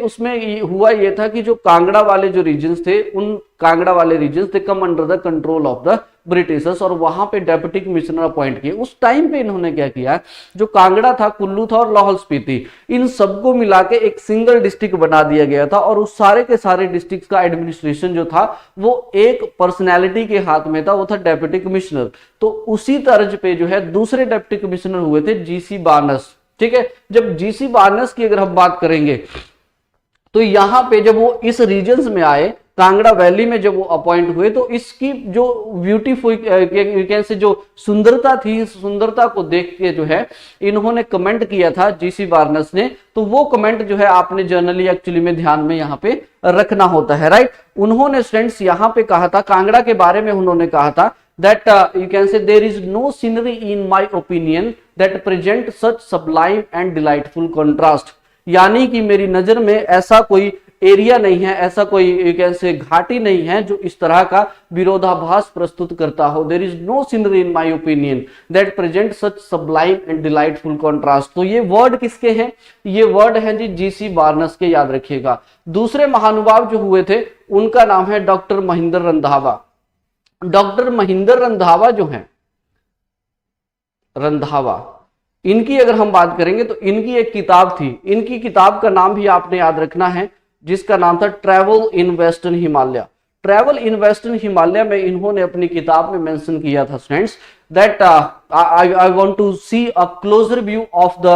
उसमें हुआ ये था कि जो कांगड़ा वाले जो रीजन्स थे, उन कांगड़ा वाले रीजन्स थे come under the control of the Britishers, और वहां पे डेप्यूटी कमिश्नर अपॉइंट किए। उस टाइम पे इन्होंने क्या किया, जो कांगड़ा था, कुल्लू था और लाहौल स्पीति, इन सबको मिला के एक सिंगल डिस्ट्रिक्ट बना दिया गया था, और उस सारे के सारे डिस्ट्रिक्ट का एडमिनिस्ट्रेशन जो था वो एक पर्सनैलिटी के हाथ में था, वो था डेप्यूटी कमिश्नर। तो उसी तर्ज पे जो है दूसरे डेप्यूटी कमिश्नर हुए थे जीसी बार्नस, ठीक है। जब जीसी बार्नस की अगर हम बात करेंगे, तो यहां पे जब वो इस रीजन्स में आए, कांगड़ा वैली में जब वो अपॉइंट हुए, तो इसकी जो ब्यूटीफुल से जो सुंदरता थी, सुंदरता को देख के जो है इन्होंने कमेंट किया था जीसी बार्नस ने। तो वो कमेंट जो है आपने जर्नली एक्चुअली में ध्यान में यहाँ पे रखना होता है, राइट। उन्होंने स्टूडेंट्स यहाँ पे कहा था, कांगड़ा के बारे में उन्होंने कहा था that you can say there is no scenery in my opinion that present such sublime and delightful contrast। यानी कि मेरी नजर में ऐसा कोई एरिया नहीं है, ऐसा कोई यू कैन से घाटी नहीं है जो इस तरह का विरोधाभास प्रस्तुत करता हो। There is no scenery in my opinion that present such sublime and delightful contrast. तो ये वर्ड किसके हैं, ये वर्ड है जी जीसी बार्नस के, याद रखिएगा। दूसरे महानुभाव जो हुए थे उनका नाम है डॉक्टर महेंद्र रंधावा। डॉक्टर महेंद्र रंधावा जो है, रंधावा, इनकी अगर हम बात करेंगे तो इनकी एक किताब थी, इनकी किताब का नाम भी आपने याद रखना है, जिसका नाम था travel in western Himalaya. Travel in western Himalaya में इन्होंने अपनी किताब में मेंशन किया था students that I want to see a closer view of the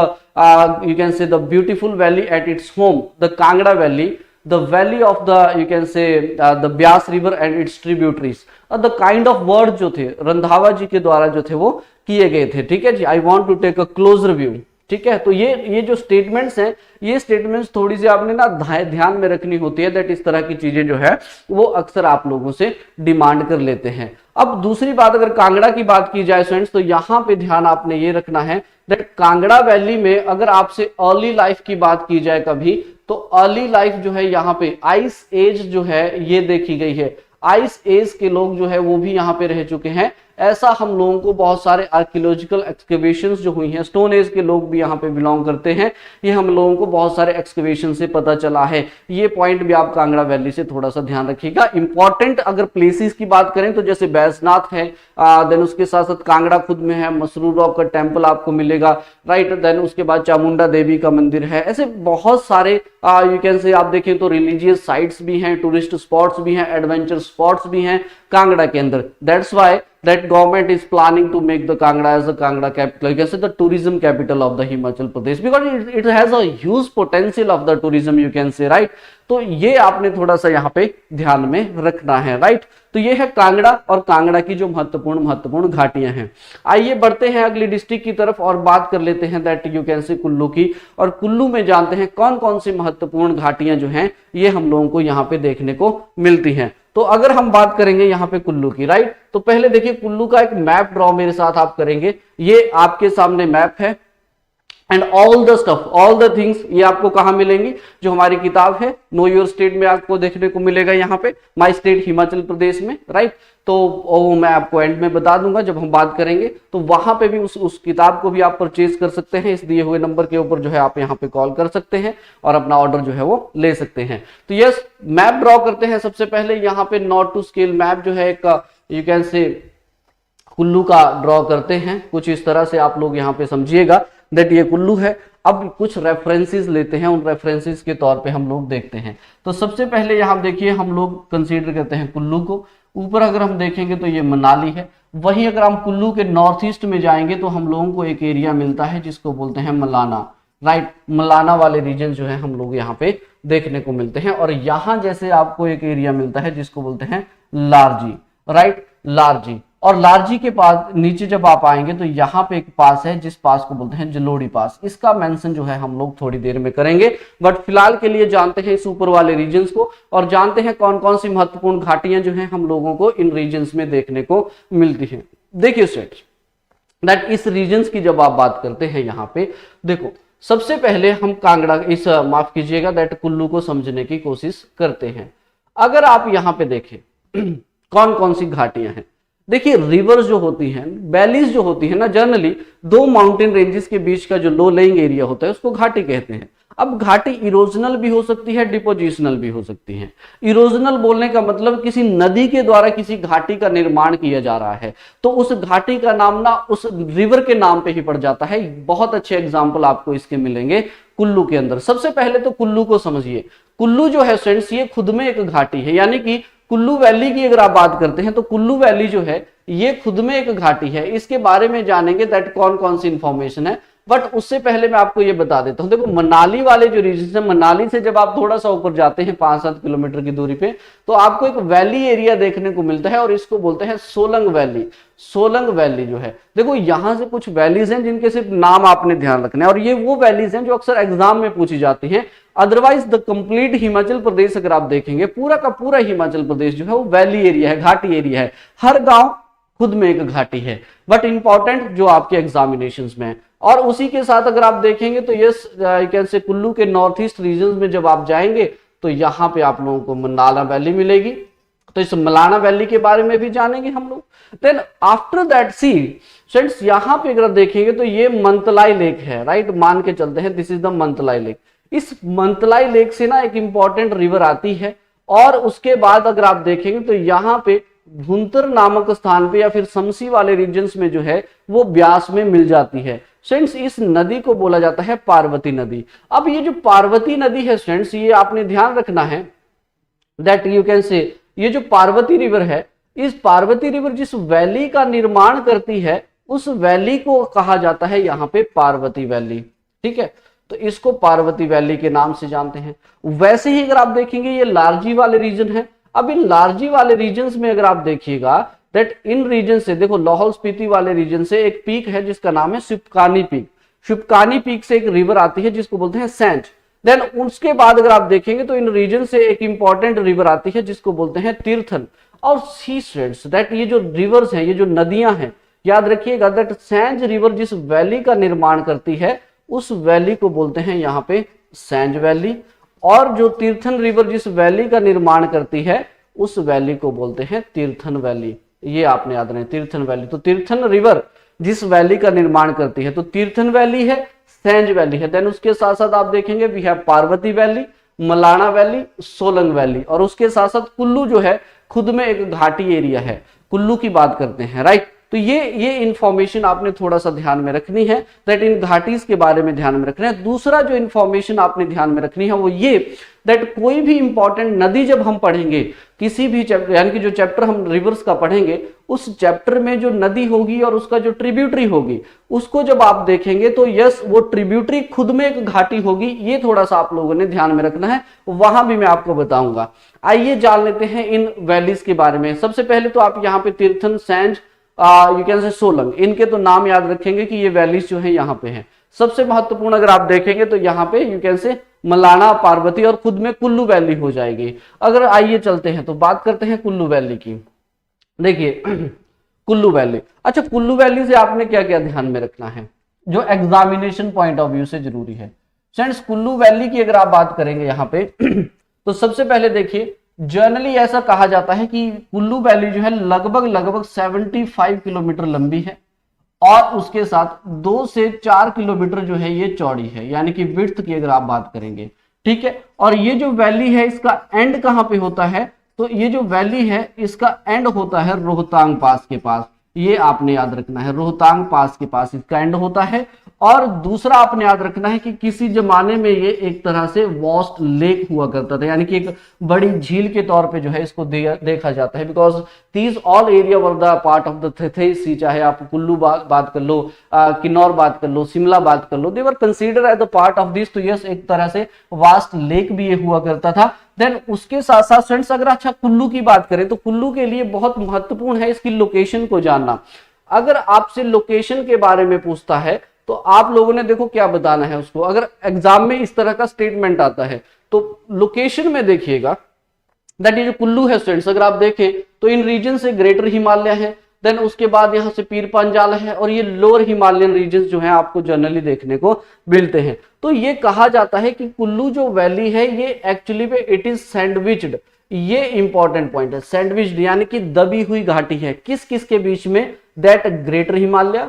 you can say the beautiful valley at its home, the Kangra Valley, the valley of the you can say the Byas River and its tributaries, the kind of words जो थे रंधावा जी के द्वारा जो थे वो किए गए थे। ठीक है जी, I want to take a closer view। ठीक है, तो ये जो स्टेटमेंट्स हैं, ये स्टेटमेंट्स थोड़ी सी आपने ना ध्यान में रखनी होती है, दैट इस तरह की चीजें जो है वो अक्सर आप लोगों से डिमांड कर लेते हैं। अब दूसरी बात, अगर कांगड़ा की बात की जाए स्टूडेंट्स, तो यहाँ पे ध्यान आपने ये रखना है दैट कांगड़ा वैली में अगर आपसे अर्ली लाइफ की बात की जाए कभी, तो अर्ली लाइफ जो है यहाँ पे आइस एज जो है ये देखी गई है। आइस एज के लोग जो है वो भी यहाँ पे रह चुके हैं। ऐसा हम लोगों को बहुत सारे आर्कियोलॉजिकल एक्सकवेशंस जो हुई हैं, स्टोन एज के लोग भी यहाँ पे बिलोंग करते हैं, ये हम लोगों को बहुत सारे एक्सकवेशन से पता चला है। ये पॉइंट भी आप कांगड़ा वैली से थोड़ा सा ध्यान रखिएगा। इंपॉर्टेंट अगर प्लेसेस की बात करें तो जैसे बैजनाथ है, देन उसके साथ साथ कांगड़ा खुद में है, मसरूर रॉक का टेम्पल आपको मिलेगा, राइट। देन उसके बाद चामुंडा देवी का मंदिर है। ऐसे बहुत सारे यू कैन से आप देखें तो रिलीजियस साइट्स भी हैं, टूरिस्ट स्पॉट्स भी हैं, एडवेंचर स्पॉट्स भी हैं कांगड़ा के अंदर। That's why that government is planning to make the Kangra as the Kangra capital, you can say the tourism capital of the Himachal Pradesh, because it has a huge potential of the tourism, you can say, right। तो ये आपने थोड़ा सा यहाँ पे ध्यान में रखना है, राइट। तो ये है कांगड़ा और कांगड़ा की जो महत्वपूर्ण घाटियां हैं। आइए बढ़ते हैं अगली डिस्ट्रिक्ट की तरफ और बात कर लेते हैं that you can say Kullu की, और कुल्लू में जानते हैं कौन कौन सी महत्वपूर्ण घाटियां जो हैं ये हम लोगों को यहाँ पे देखने को मिलती हैं। तो अगर हम बात करेंगे यहाँ पे कुल्लू की, राइट, तो पहले देखिए कुल्लू का एक मैप ड्रॉ मेरे साथ आप करेंगे। ये आपके सामने मैप है and all the stuff, all the things ये आपको कहाँ मिलेंगी, जो हमारी किताब है नो योर स्टेट में आपको देखने को मिलेगा, यहाँ पे माई स्टेट हिमाचल प्रदेश में, राइट। तो वो मैं आपको एंड में बता दूंगा जब हम बात करेंगे, तो वहां पे भी उस किताब को भी आप परचेज कर सकते हैं। इस दिए हुए नंबर के ऊपर जो है आप यहाँ पे कॉल कर सकते हैं और अपना ऑर्डर जो है वो ले सकते हैं। तो यस, मैप ड्रॉ करते हैं। सबसे पहले यहाँ पे नॉट टू स्केल मैप जो है एक यू कैन से कुल्लू का ड्रॉ करते हैं। कुछ इस तरह से आप लोग यहाँ पे समझिएगा दैट ये कुल्लू है। अब कुछ रेफरेंसेस लेते हैं, उन रेफरेंसेस के तौर पे हम लोग देखते हैं। तो सबसे पहले यहाँ देखिए हम लोग कंसीडर करते हैं कुल्लू को। ऊपर अगर हम देखेंगे तो ये मनाली है। वहीं अगर हम कुल्लू के नॉर्थ ईस्ट में जाएंगे तो हम लोगों को एक एरिया मिलता है जिसको बोलते हैं मलाना, राइट। मलाना वाले रीजन जो है हम लोग यहाँ पे देखने को मिलते हैं। और यहाँ जैसे आपको एक एरिया मिलता है जिसको बोलते हैं लारजी, राइट, लारजी। और लारजी के पास नीचे जब आप आएंगे तो यहाँ पे एक पास है जिस पास को बोलते हैं जलोड़ी पास। इसका मेंशन जो है हम लोग थोड़ी देर में करेंगे, बट फिलहाल के लिए जानते हैं इस ऊपर वाले रीजन्स को और जानते हैं कौन कौन सी महत्वपूर्ण घाटियां जो हैं हम लोगों को इन रीजन्स में देखने को मिलती हैं। देखिए स्टेट दैट इस रीजन्स की जब आप बात करते हैं यहाँ पे देखो, सबसे पहले हम कांगड़ा इस माफ कीजिएगा दैट कुल्लू को समझने की कोशिश करते हैं। अगर आप यहाँ पे देखें कौन कौन सी घाटियां हैं, देखिए रिवर्स जो होती हैं, वैलीज जो होती है ना, जनरली दो माउंटेन रेंजेस के बीच का जो लो लेइंग एरिया होता है उसको घाटी कहते हैं। अब घाटी इरोजनल भी हो सकती है, डिपोजिशनल भी हो सकती है। इरोजनल बोलने का मतलब किसी नदी के द्वारा किसी घाटी का निर्माण किया जा रहा है तो उस घाटी का नाम ना उस रिवर के नाम पे ही पड़ जाता है। बहुत अच्छे एग्जाम्पल आपको इसके मिलेंगे कुल्लू के अंदर। सबसे पहले तो कुल्लू को समझिए। कुल्लू जो है फ्रेंड्स ये खुद में एक घाटी है, यानी कि कुल्लू वैली की अगर आप बात करते हैं तो कुल्लू वैली जो है ये खुद में एक घाटी है। इसके बारे में जानेंगे दैट कौन कौन सी इंफॉर्मेशन है, बट उससे पहले मैं आपको ये बता देता हूं। देखो मनाली वाले जो रीजन है, मनाली से जब आप थोड़ा सा ऊपर जाते हैं 5-7 किलोमीटर की दूरी पे, तो आपको एक वैली एरिया देखने को मिलता है और इसको बोलते हैं सोलंग वैली। सोलंग वैली जो है, देखो यहां से कुछ वैलीज हैं जिनके सिर्फ नाम आपने ध्यान रखना है और ये वो वैलीज हैं जो अक्सर एग्जाम में पूछी जाती हैं। Otherwise the complete Himachal Pradesh अगर आप देखेंगे, पूरा का पूरा हिमाचल प्रदेश जो है वो वैली एरिया है, घाटी एरिया है। हर गांव खुद में एक घाटी है, बट इंपॉर्टेंट जो आपके एग्जामिनेशंस में है। और उसी के साथ अगर आप देखेंगे तो यस कैन से कुल्लू के नॉर्थ ईस्ट रीजन में जब आप जाएंगे तो यहाँ पे आप लोगों को मनाला वैली मिलेगी। तो इस मलाना वैली के बारे में भी जानेंगे हम लोग। Then after that see friends यहाँ पे अगर देखेंगे तो ये मंतलाई लेक है, राइट। मान के चलते हैं दिस इज द मंतलाई लेक। इस मंतलाई लेक से ना एक इंपॉर्टेंट रिवर आती है और उसके बाद अगर आप देखेंगे तो यहाँ पे भुंतर नामक स्थान पे या फिर समसी वाले रीजन्स में जो है वो ब्यास में मिल जाती है। फ्रेंड्स इस नदी को बोला जाता है पार्वती नदी। अब ये जो पार्वती नदी है फ्रेंड्स, ये आपने ध्यान रखना है दैट यू कैन से ये जो पार्वती रिवर है, इस पार्वती रिवर जिस वैली का निर्माण करती है उस वैली को कहा जाता है यहाँ पे पार्वती वैली। ठीक है, तो इसको पार्वती वैली के नाम से जानते हैं। वैसे ही अगर आप देखेंगे ये लार्जी वाले रीजन है। अब इन लार्जी वाले रीजन में अगर आप देखिएगा दैट इन रीजन से देखो लाहौल स्पीति वाले रीजन से एक पीक है जिसका नाम है शिपकानी पीक। शिपकानी पीक से एक रिवर आती है जिसको बोलते हैं सैंज। देन उसके बाद अगर आप देखेंगे तो इन रीजन से एक इंपॉर्टेंट रिवर आती है जिसको बोलते हैं तीर्थन और सी स्ट्रेट्स। दैट ये जो रिवर्स हैं, ये जो नदियां हैं, याद रखिएगा दैट सैंज रिवर जिस वैली का निर्माण करती है उस वैली को बोलते हैं यहाँ पे सैंज वैली, और जो तीर्थन रिवर जिस वैली का निर्माण करती है उस वैली को बोलते हैं तीर्थन वैली। ये आपने याद रखना, तीर्थन वैली। तो तीर्थन रिवर जिस वैली का निर्माण करती है तो तीर्थन वैली है, सैंज वैली है। देन उसके साथ साथ आप देखेंगे we have Parvati valley, Malana valley, Solang valley, और उसके साथ साथ कुल्लू जो है खुद में एक घाटी एरिया है, कुल्लू की बात करते हैं, राइट। तो ये इंफॉर्मेशन आपने थोड़ा सा ध्यान में रखनी है, दैट इन घाटीज के बारे में ध्यान में रखना है। दूसरा जो इंफॉर्मेशन आपने ध्यान में रखनी है वो ये दैट कोई भी इंपॉर्टेंट नदी जब हम पढ़ेंगे किसी भी चैप्टर, यानी कि जो चैप्टर हम रिवर्स का पढ़ेंगे उस चैप्टर में जो नदी होगी और उसका जो ट्रिब्यूटरी होगी उसको जब आप देखेंगे तो यस वो ट्रिब्यूटरी खुद में एक घाटी होगी। ये थोड़ा सा आप लोगों ने ध्यान में रखना है, वहां भी मैं आपको बताऊंगा। आइए जान लेते हैं इन वैलीज के बारे में। सबसे पहले तो आप यहाँ पे Tirthan, Sainj, you can say Solang, इनके तो नाम याद रखेंगे कि ये वैलीज जो है यहाँ पे हैं। सबसे महत्वपूर्ण अगर आप देखेंगे तो यहाँ पे you can say Malana, Parvati और खुद में कुल्लू वैली हो जाएगी। अगर आइए चलते हैं तो बात करते हैं कुल्लू वैली की। देखिए कुल्लू वैली, अच्छा कुल्लू वैली से आपने क्या क्या ध्यान में रखना है जो एग्जामिनेशन पॉइंट ऑफ व्यू से जरूरी है। फ्रेंड्स कुल्लू वैली की अगर आप बात करेंगे यहाँ पे तो सबसे पहले देखिए जनरली ऐसा कहा जाता है कि कुल्लू वैली जो है लगभग 75 किलोमीटर लंबी है और उसके साथ 2 से 4 किलोमीटर जो है ये चौड़ी है, यानी कि विड्थ की अगर आप बात करेंगे। ठीक है, और ये जो वैली है इसका एंड कहां पे होता है, तो ये जो वैली है इसका एंड होता है रोहतांग पास के पास। ये आपने याद रखना है, रोहतांग पास के पास इसका एंड होता है। और दूसरा आपने याद रखना है कि किसी जमाने में ये एक तरह से वास्ट लेक हुआ करता था, यानी कि एक बड़ी झील के तौर पे जो है इसको देखा जाता है, because these all area were the part of the Tethys sea. चाहे आप कुल्लू बात कर लो, किन्नौर बात कर लो, शिमला बात कर लो, they were consider as the part of this. तो यस एक तरह से वास्ट लेक भी ये हुआ करता था। देन उसके साथ साथ फ्रेंड्स अगर अच्छा कुल्लू की बात करें तो कुल्लू के लिए बहुत महत्वपूर्ण है इसकी लोकेशन को जानना। अगर आपसे लोकेशन के बारे में पूछता है तो आप लोगों ने देखो क्या बताना है उसको। अगर एग्जाम में इस तरह का स्टेटमेंट आता है तो लोकेशन में देखिएगा दैट ये जो कुल्लू है फ्रेंड्स अगर आप देखें तो इन रीजन से ग्रेटर हिमालय है, देन उसके बाद यहाँ से पीर पंजाल है, और ये लोअर हिमालयन रीजन जो है आपको जनरली देखने को मिलते हैं। तो ये कहा जाता है कि कुल्लू जो वैली है ये एक्चुअली में इट इज सैंडविच्ड। ये इंपॉर्टेंट पॉइंट है, सैंडविच्ड यानी कि दबी हुई घाटी है। किस किस के बीच में, दैट ग्रेटर हिमालय,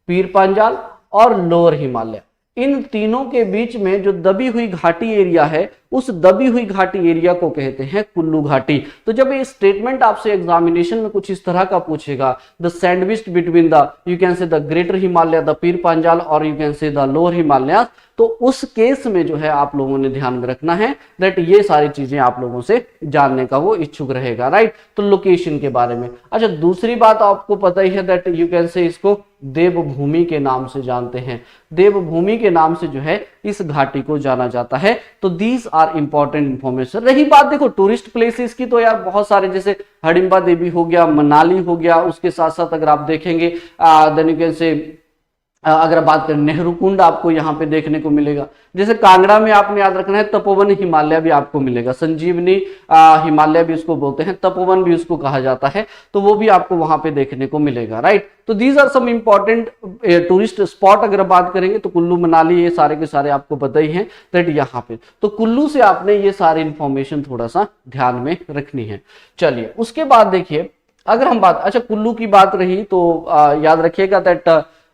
पीर पंजाल और लोअर हिमालय, इन तीनों के बीच में जो दबी हुई घाटी एरिया है उस दबी हुई घाटी एरिया को कहते हैं कुल्लू घाटी। तो जब ये स्टेटमेंट आपसे एग्जामिनेशन में कुछ इस तरह का पूछेगा, the sandwich between the you can say the greater Himalaya, the Pir Panjal और you can say the lower Himalaya, तो उस केस में जो है आप लोगों ने ध्यान में रखना है दैट ये सारी चीजें आप लोगों से जानने का वो इच्छुक रहेगा, राइट। तो लोकेशन के बारे में। अच्छा दूसरी बात आपको पता ही है दैट यू कैन से इसको देवभूमि के नाम से जानते हैं। देवभूमि के नाम से जो है इस घाटी को जाना जाता है। तो दीज आर इंपॉर्टेंट इंफॉर्मेशन। रही बात देखो टूरिस्ट प्लेसेस की, तो यार बहुत सारे, जैसे हडिम्बा देवी हो गया, मनाली हो गया, उसके साथ साथ अगर आप देखेंगे देन यू कैन से अगर बात करें नेहरू कुंड आपको यहाँ पे देखने को मिलेगा। जैसे कांगड़ा में आपने याद रखना है तपोवन हिमालय भी आपको मिलेगा, संजीवनी हिमालय भी उसको बोलते हैं, तपोवन भी उसको कहा जाता है, तो वो भी आपको वहां पे देखने को मिलेगा, राइट। तो these are some important tourist spot. अगर बात करेंगे तो कुल्लू, मनाली, ये सारे के सारे आपको पता ही है दैट यहाँ पे। तो कुल्लू से आपने ये सारी इंफॉर्मेशन थोड़ा सा ध्यान में रखनी है। चलिए उसके बाद देखिए अगर हम बात, अच्छा कुल्लू की बात रही तो याद रखिएगा दैट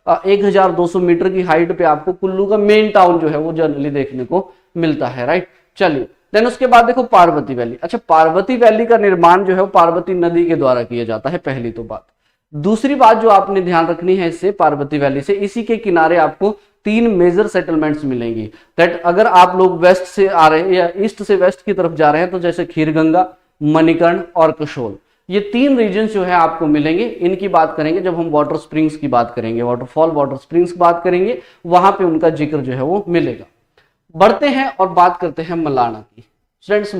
1200 मीटर की हाइट पे आपको कुल्लू का मेन टाउन जो है वो जनरली देखने को मिलता है, राइट। चलिए देन उसके बाद देखो पार्वती वैली। अच्छा पार्वती वैली का निर्माण जो है वो पार्वती नदी के द्वारा किया जाता है, पहली तो बात। दूसरी बात जो आपने ध्यान रखनी है इससे पार्वती वैली से, इसी के किनारे आपको 3 मेजर सेटलमेंट्स मिलेंगी। दैट अगर आप लोग वेस्ट से आ रहे हैं या ईस्ट से वेस्ट की तरफ जा रहे हैं तो जैसे खीरगंगा, मणिकर्ण और कसोल। ये 3 रीजन जो है आपको मिलेंगे। इनकी बात करेंगे जब हम वाटर स्प्रिंग्स की बात करेंगे, वाटरफॉल वाटर स्प्रिंग्स की बात करेंगे, वहां पे उनका जिक्र जो है वो मिलेगा। बढ़ते हैं और बात करते हैं मलाना की। स्टूडेंट्स,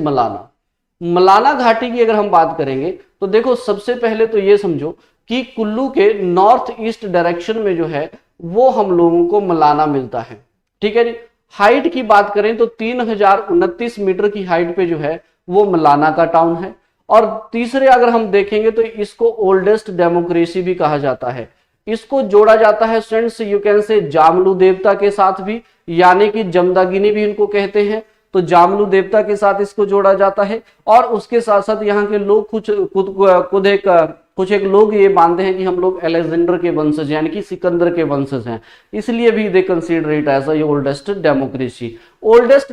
मलाना घाटी की अगर हम बात करेंगे तो देखो सबसे पहले तो ये समझो कि कुल्लू के नॉर्थ ईस्ट डायरेक्शन में जो है वो हम लोगों को मलाना मिलता है। ठीक है जी। हाइट की बात करें तो 3029 मीटर की हाइट पे जो है वो मलाना का टाउन है। और तीसरे अगर हम देखेंगे तो इसको ओल्डेस्ट डेमोक्रेसी भी कहा जाता है। इसको जोड़ा जाता है students you can say Jamlu देवता के साथ भी, यानी कि जमदागिनी भी इनको कहते हैं, तो जामलू देवता के साथ इसको जोड़ा जाता है। और उसके साथ साथ यहाँ के लोग कुछ एक लोग ये मानते हैं कि हम लोग अलेक्जेंडर के वंशज यानी कि सिकंदर के वंशज हैं, इसलिए भी दे कंसीडर इट एज ये ओल्डेस्ट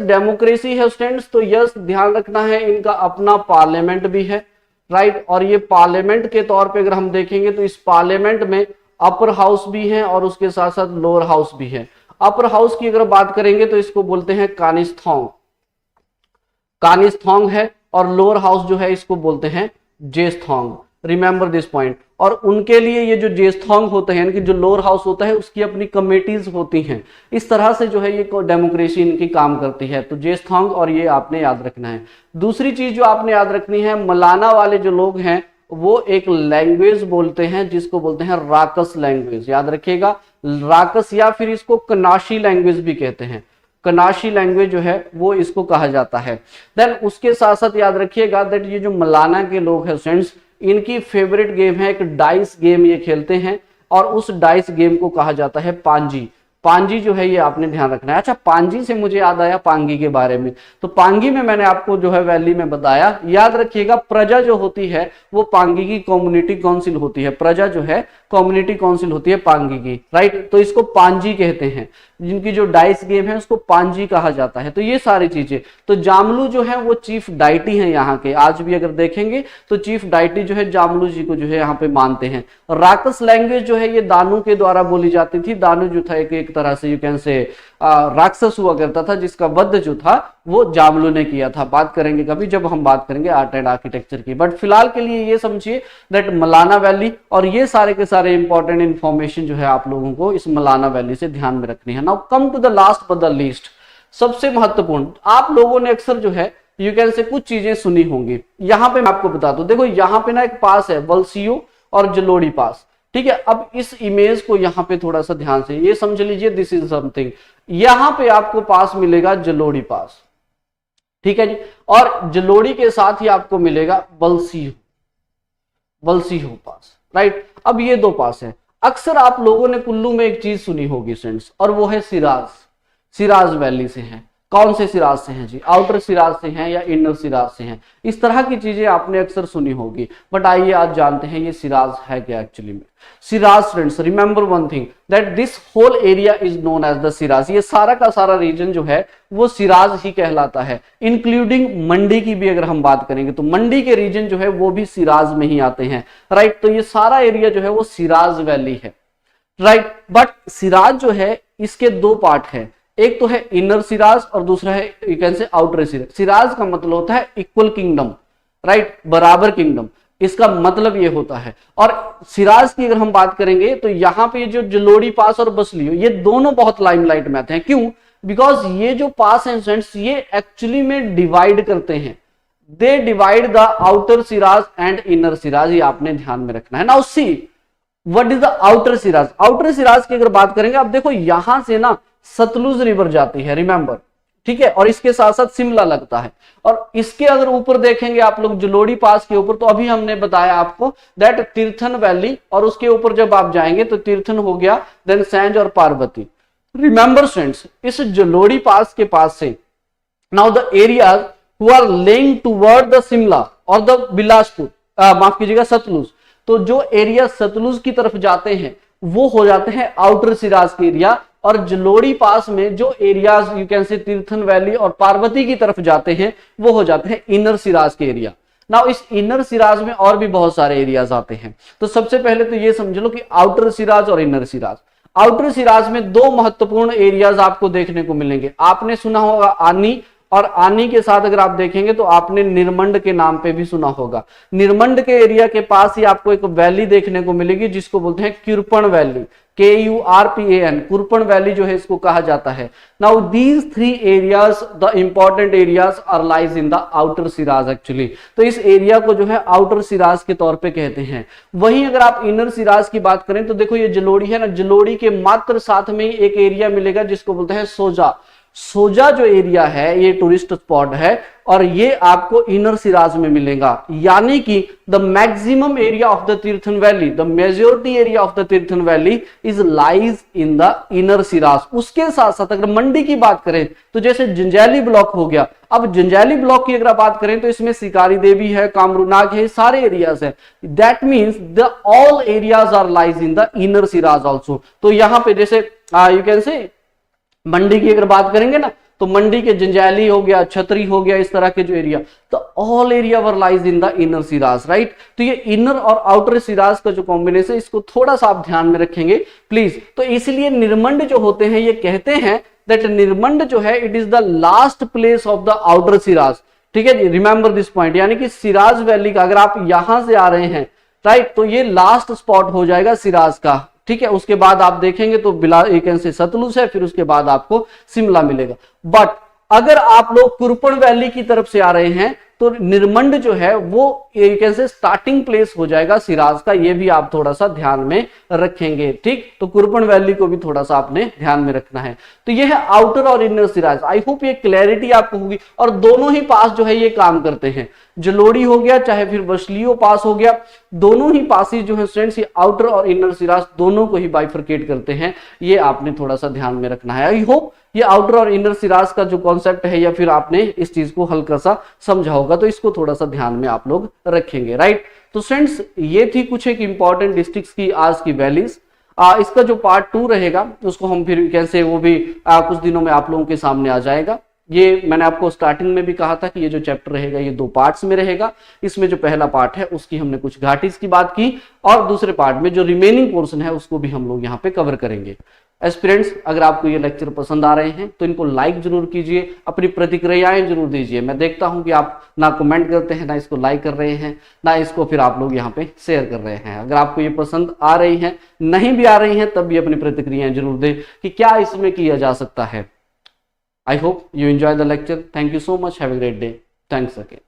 डेमोक्रेसी है स्टूडेंट्स। तो यस, ध्यान रखना है इनका अपना पार्लियामेंट भी है, राइट। और ये पार्लियामेंट के तौर पे अगर हम देखेंगे तो इस पार्लियामेंट में अपर हाउस भी है और उसके साथ साथ लोअर हाउस भी है। अपर हाउस की अगर बात करेंगे तो इसको बोलते हैं कानिस्थोंग है, और लोअर हाउस जो है इसको बोलते हैं जेस्थोंग। Remember this point. और उनके लिए ये जो जेस्थोंग होते हैं, यानी कि जो लोअर हाउस होता है उसकी अपनी कमेटीज होती हैं। इस तरह से जो है ये डेमोक्रेसी इनकी काम करती है। तो जेस्थोंग और ये आपने याद रखना है। दूसरी चीज जो आपने याद रखनी है, मलाना वाले जो लोग हैं वो एक लैंग्वेज बोलते हैं जिसको बोलते हैं राकस लैंग्वेज। याद रखिएगा, राकस, या फिर इसको कनाशी लैंग्वेज भी कहते हैं। कनाशी लैंग्वेज जो है वो इसको कहा जाता है। देन उसके साथ साथ याद रखिएगा दैट ये जो मलाना के लोग हैं फ्रेंड्स, इनकी फेवरेट गेम है एक डाइस गेम ये खेलते हैं, और उस डाइस गेम को कहा जाता है पांजी। पांजी जो है ये आपने ध्यान रखना है। अच्छा, पांजी से मुझे याद आया पांगी के बारे में। तो पांगी में मैंने आपको जो है वैली में बताया, याद रखिएगा प्रजा जो होती है वो पांगी की कम्युनिटी काउंसिल होती है। प्रजा जो है कम्युनिटी काउंसिल होती है पांगी की, राइट। तो इसको पांजी कहते हैं। जिनकी जो डाइस गेम है उसको पांजी कहा जाता है। तो ये सारी चीजें, तो जामलू जो है वो चीफ डाइटी है यहाँ के। आज भी अगर देखेंगे तो चीफ डाइटी जो है जामलू जी को जो है यहाँ पे मानते हैं। राकस लैंग्वेज जो है ये दानू के द्वारा बोली जाती थी। दानू जो था एक तरह से यू कैन से राक्षस हुआ करता था जिसका वध जो था वो जामलू ने किया था। बात करेंगे कभी जब हम बात करेंगे आर्ट एंड आर्किटेक्चर की। बट फिलहाल के लिए ये समझिए दैट मलाना वैली और ये सारे के सारे इंपॉर्टेंट इंफॉर्मेशन जो है आप लोगों को इस मलाना वैली से ध्यान में रखनी है। Now come to the last but the least, सबसे महत्वपूर्ण, आप लोगों ने अक्सर जो है यू कैन से कुछ चीजें सुनी होंगी। यहां पे मैं आपको बता दूं, देखो यहां पे ना एक पास है वलसियो और जलोड़ी पास। ठीक है, अब इस इमेज को यहां पे थोड़ा सा ध्यान से ये समझ लीजिए, दिस इज समथिंग। यहां पे आपको पास मिलेगा जलोड़ी पास, ठीक है जी, और जलोड़ी के साथ ही आपको मिलेगा वलसियो पास, राइट। अब ये दो पास है। अक्सर आप लोगों ने कुल्लू में एक चीज सुनी होगी फ्रेंड्स, और वो है सिराज वैली से है। कौन से सिराज से हैं जी? आउटर सिराज से हैं या इनर सिराज से हैं? इस तरह की चीजें आपने अक्सर सुनी होगी। बट आइए आज जानते हैं ये सिराज है क्या एक्चुअली में। Siraj friends, remember one thing that this whole area is known as the Siraj. ये सारा का सारा रीजन जो है वो सिराज ही कहलाता है, इंक्लूडिंग मंडी की भी अगर हम बात करेंगे तो मंडी के रीजन जो है वो भी सिराज में ही आते हैं, राइट। तो ये सारा एरिया जो है वो सिराज वैली है, राइट। बट सिराज जो है इसके दो पार्ट है, एक तो है इनर सिराज और दूसरा है you can say outer Siraj. Siraj का मतलब होता है इक्वल किंगडम, राइट, बराबर किंगडम, इसका मतलब ये होता है। और सिराज की अगर हम बात करेंगे तो यहाँ पे जो जलोड़ी पास और बसलियो ये दोनों बहुत लाइमलाइट में आते हैं। क्यों? बिकॉज ये जो पास हैं फ्रेंड्स ये एक्चुअली में डिवाइड करते हैं, they divide the outer Siraj and inner Siraj. ये आपने ध्यान में रखना है। Now see what is the outer Siraj. Outer Siraj की अगर बात करेंगे, अब देखो यहां से ना सतलुज रिवर जाती है, रिमेंबर, ठीक है, और इसके साथ साथ शिमला लगता है। और इसके अगर ऊपर देखेंगे आप लोग जलोड़ी पास के ऊपर, तो अभी हमने बताया आपको दैट तीर्थन वैली, और उसके ऊपर जब आप जाएंगे तो तीर्थन हो गया, देन सैंज और पार्वती। रिमेंबर फ्रेंड्स, इस जलोड़ी पास के पास से now the areas who are lying toward the Shimla और द बिलासपुर, माफ कीजिएगा सतलुज, तो जो एरिया सतलुज की तरफ जाते हैं वो हो जाते हैं आउटर सिराज के एरिया, और जलोड़ी पास में जो areas you can say Tirthan valley और पार्वती की तरफ जाते हैं वो हो जाते हैं इनर सिराज के एरिया। नाउ इस इनर सिराज में और भी बहुत सारे एरियाज आते हैं। तो सबसे पहले तो ये समझ लो कि आउटर सिराज और इनर सिराज। आउटर सिराज में दो महत्वपूर्ण एरियाज आपको देखने को मिलेंगे। आपने सुना होगा आनी और आनी के साथ अगर आप देखेंगे तो आपने निरमंड के नाम पे भी सुना होगा। निरमंड के एरिया के पास ही आपको एक वैली देखने को मिलेगी जिसको बोलते हैं Kurpan valley, KURPAN, Kurpan valley जो है इसको कहा जाता है। Now these three areas, the important areas are lies in the outer Siraj actually. तो इस एरिया को जो है आउटर सिराज के तौर पे कहते हैं। वहीं अगर आप इनर सिराज की बात करें तो देखो ये जलोड़ी है ना, जलोड़ी के मात्र साथ में ही एक एरिया मिलेगा जिसको बोलते हैं सोजा। सोजा जो एरिया है ये टूरिस्ट स्पॉट है और ये आपको इनर सिराज में मिलेगा। यानी कि the maximum area of the Tirthan valley, the majority area of the Tirthan valley is lies in the inner Siraj. उसके साथ साथ अगर मंडी की बात करें तो जैसे जंजैली ब्लॉक हो गया, अब जंजैली ब्लॉक की अगर बात करें तो इसमें शिकारी देवी है, कामरूनाग है, सारे एरियाज है। That means the all areas are lies in the inner Siraj also. तो यहां पे जैसे यू कैन से मंडी की अगर बात करेंगे ना तो मंडी के जंजैली हो गया, छतरी हो गया, इस तरह के जो एरिया, तो all area were lies in the inner Siraj, right. तो ये इनर और आउटर सिराज का जो कॉम्बिनेशन, इसको थोड़ा सा आप ध्यान में रखेंगे प्लीज। तो इसलिए निर्मंड जो होते हैं ये कहते हैं दैट निर्मंड जो है it is the last place of the outer Siraj. ठीक है जी, रिमेंबर दिस पॉइंट। यानी कि सिराज वैली का अगर आप यहां से आ रहे हैं, राइट, तो ये लास्ट स्पॉट हो जाएगा सिराज का। ठीक है, उसके बाद आप देखेंगे तो से सतलुज है, फिर उसके बाद आपको शिमला मिलेगा। बट अगर आप लोग कुरपन वैली की तरफ से आ रहे हैं तो निर्मंड जो है वो कैसे स्टार्टिंग प्लेस हो जाएगा सिराज का, ये भी आप थोड़ा सा ध्यान में रखेंगे। ठीक, तो कुरपन वैली को भी थोड़ा सा आपने ध्यान में रखना है। तो ये है आउटर और इनर सिराज। आई होप ये क्लैरिटी आपको होगी। और दोनों ही पास जो है ये काम करते हैं, जलोड़ी हो गया चाहे फिर वसलियो पास हो गया, दोनों ही पासिस जो है स्टूडेंट्स ये आउटर और इनर सिराज दोनों को ही बाइफरकेट करते हैं। ये आपने थोड़ा सा ध्यान में रखना है। आई होप ये आउटर और इनर सिराज का जो कॉन्सेप्ट है या फिर आपने इस चीज को हल्का सा समझा होगा, तो इसको थोड़ा सा ध्यान में आप लोग रखेंगे, राइट। तो फ्रेंड्स ये थी कुछ एक इंपॉर्टेंट डिस्ट्रिक्ट्स की आज की वैलीज। इसका जो पार्ट 2 रहेगा उसको हम फिर कैसे वो भी कुछ दिनों में आप लोगों के सामने आ जाएगा। ये मैंने आपको स्टार्टिंग में भी कहा था कि ये जो चैप्टर रहेगा ये 2 पार्ट्स में रहेगा। इसमें जो पहला पार्ट है उसकी हमने कुछ घाटीज की बात की और दूसरे पार्ट में जो रिमेनिंग पोर्शन है उसको भी हम लोग यहाँ पे कवर करेंगे। एस्पिरेंट्स, अगर आपको ये लेक्चर पसंद आ रहे हैं तो इनको लाइक जरूर कीजिए, अपनी प्रतिक्रियाएं जरूर दीजिए। मैं देखता हूं कि आप ना कमेंट करते हैं, ना इसको लाइक कर रहे हैं, ना इसको फिर आप लोग यहाँ पे शेयर कर रहे हैं। अगर आपको ये पसंद आ रही है, नहीं भी आ रही है, तब भी अपनी प्रतिक्रियाएं जरूर दें कि क्या इसमें किया जा सकता है। I hope you enjoy the lecture. Thank you so much. Have a great day. Thanks again.